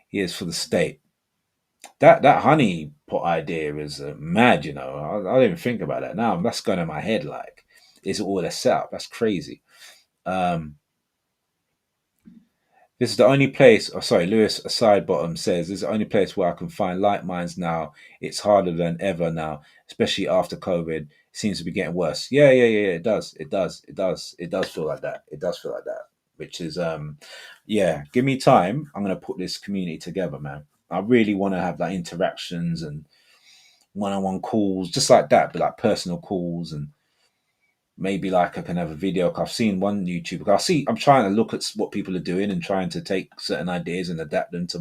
He is for the state. That honey pot idea is mad. I didn't think about that. Now that's going in my head. Like, is it all a setup? That's crazy. Um, This is the only place, oh, sorry, Lewis Sidebottom says, this is the only place where I can find like minds now. It's harder than ever now, especially after COVID. It seems to be getting worse. Yeah, yeah, yeah, yeah, it does. It does. It does. It does feel like that. It does feel like that. Which is, yeah, give me time. I'm going to put this community together, man. I really want to have like interactions and one-on-one calls, just like that, but like personal calls and maybe like I can have a video. I've seen one YouTuber. I'm trying to look at what people are doing and trying to take certain ideas and adapt them to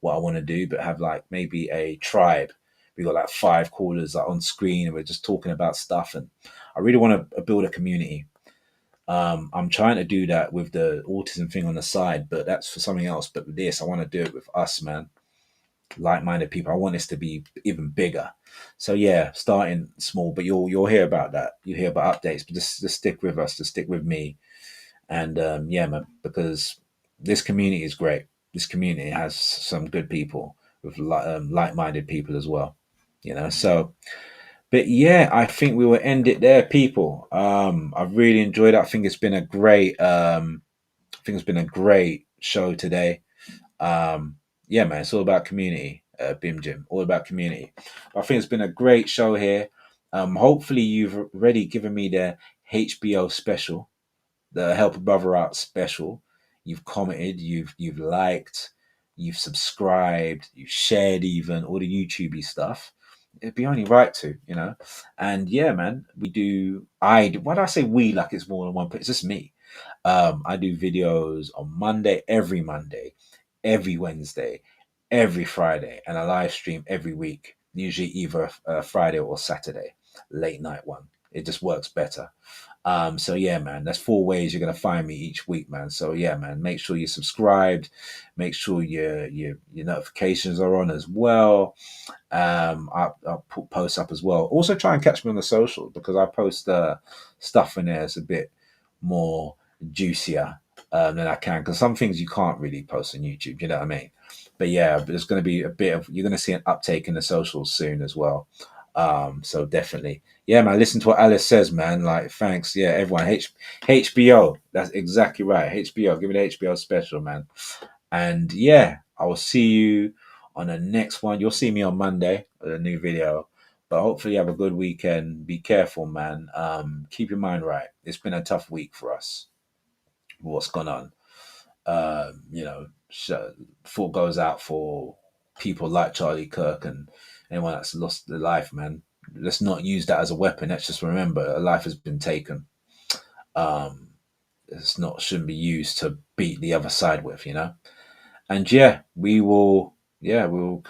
what I want to do, but have like maybe a tribe. We got like 5 callers like on screen and we're just talking about stuff. And I really want to build a community. I'm trying to do that with the autism thing on the side, but that's for something else. But with this, I want to do it with us, man. Like-minded people. I want this to be even bigger. So yeah, starting small, but you'll hear about that. You hear about updates, but just stick with us, just stick with me, and yeah, man, because this community is great. This community has some good people with like-minded people as well. So. But yeah, I think we will end it there, people. I've really enjoyed it. I think it's been a great show today. Um, yeah, man, it's all about community, Bim Jim, all about community. I think it's been a great show here. Hopefully, you've already given me the HBO special, the Help a Brother Out special. You've commented, you've liked, you've subscribed, you've shared, even all the YouTubey stuff. it'd be only right to, And yeah, man, we do. Why do I say we like it's more than one place? It's just me. I do videos on Monday, every Wednesday, every Friday, and a live stream every week. Usually either Friday or Saturday, late night one. It just works better. So yeah, man, that's 4 ways you're gonna find me each week, man. So yeah, man, make sure you're subscribed, make sure your notifications are on as well. I'll put posts up as well. Also, try and catch me on the social because I post stuff in there that's a bit more juicier than I can. Because some things you can't really post on YouTube. You know what I mean? But yeah, there's going to be a bit of you're going to see an uptake in the socials soon as well. So definitely, yeah, man. Listen to what Alice says, man. Like, thanks, yeah, everyone. HBO. That's exactly right. HBO. Give me the HBO special, man. And yeah, I will see you on the next one. You'll see me on Monday with a new video. But hopefully you have a good weekend. Be careful, man. Keep your mind right. It's been a tough week for us. What's gone on? Thought goes out for people like Charlie Kirk and anyone that's lost their life, man. Let's not use that as a weapon. Let's just remember a life has been taken. Um, it's not shouldn't be used to beat the other side with. And yeah, we'll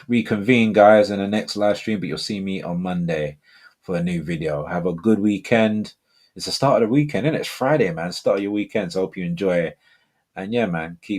reconvene, guys, in the next live stream. But you'll see me on Monday for a new video. Have a good weekend. It's the start of the weekend, isn't it? It's Friday, man. Start of your weekend. So I hope you enjoy it. And yeah, man, keep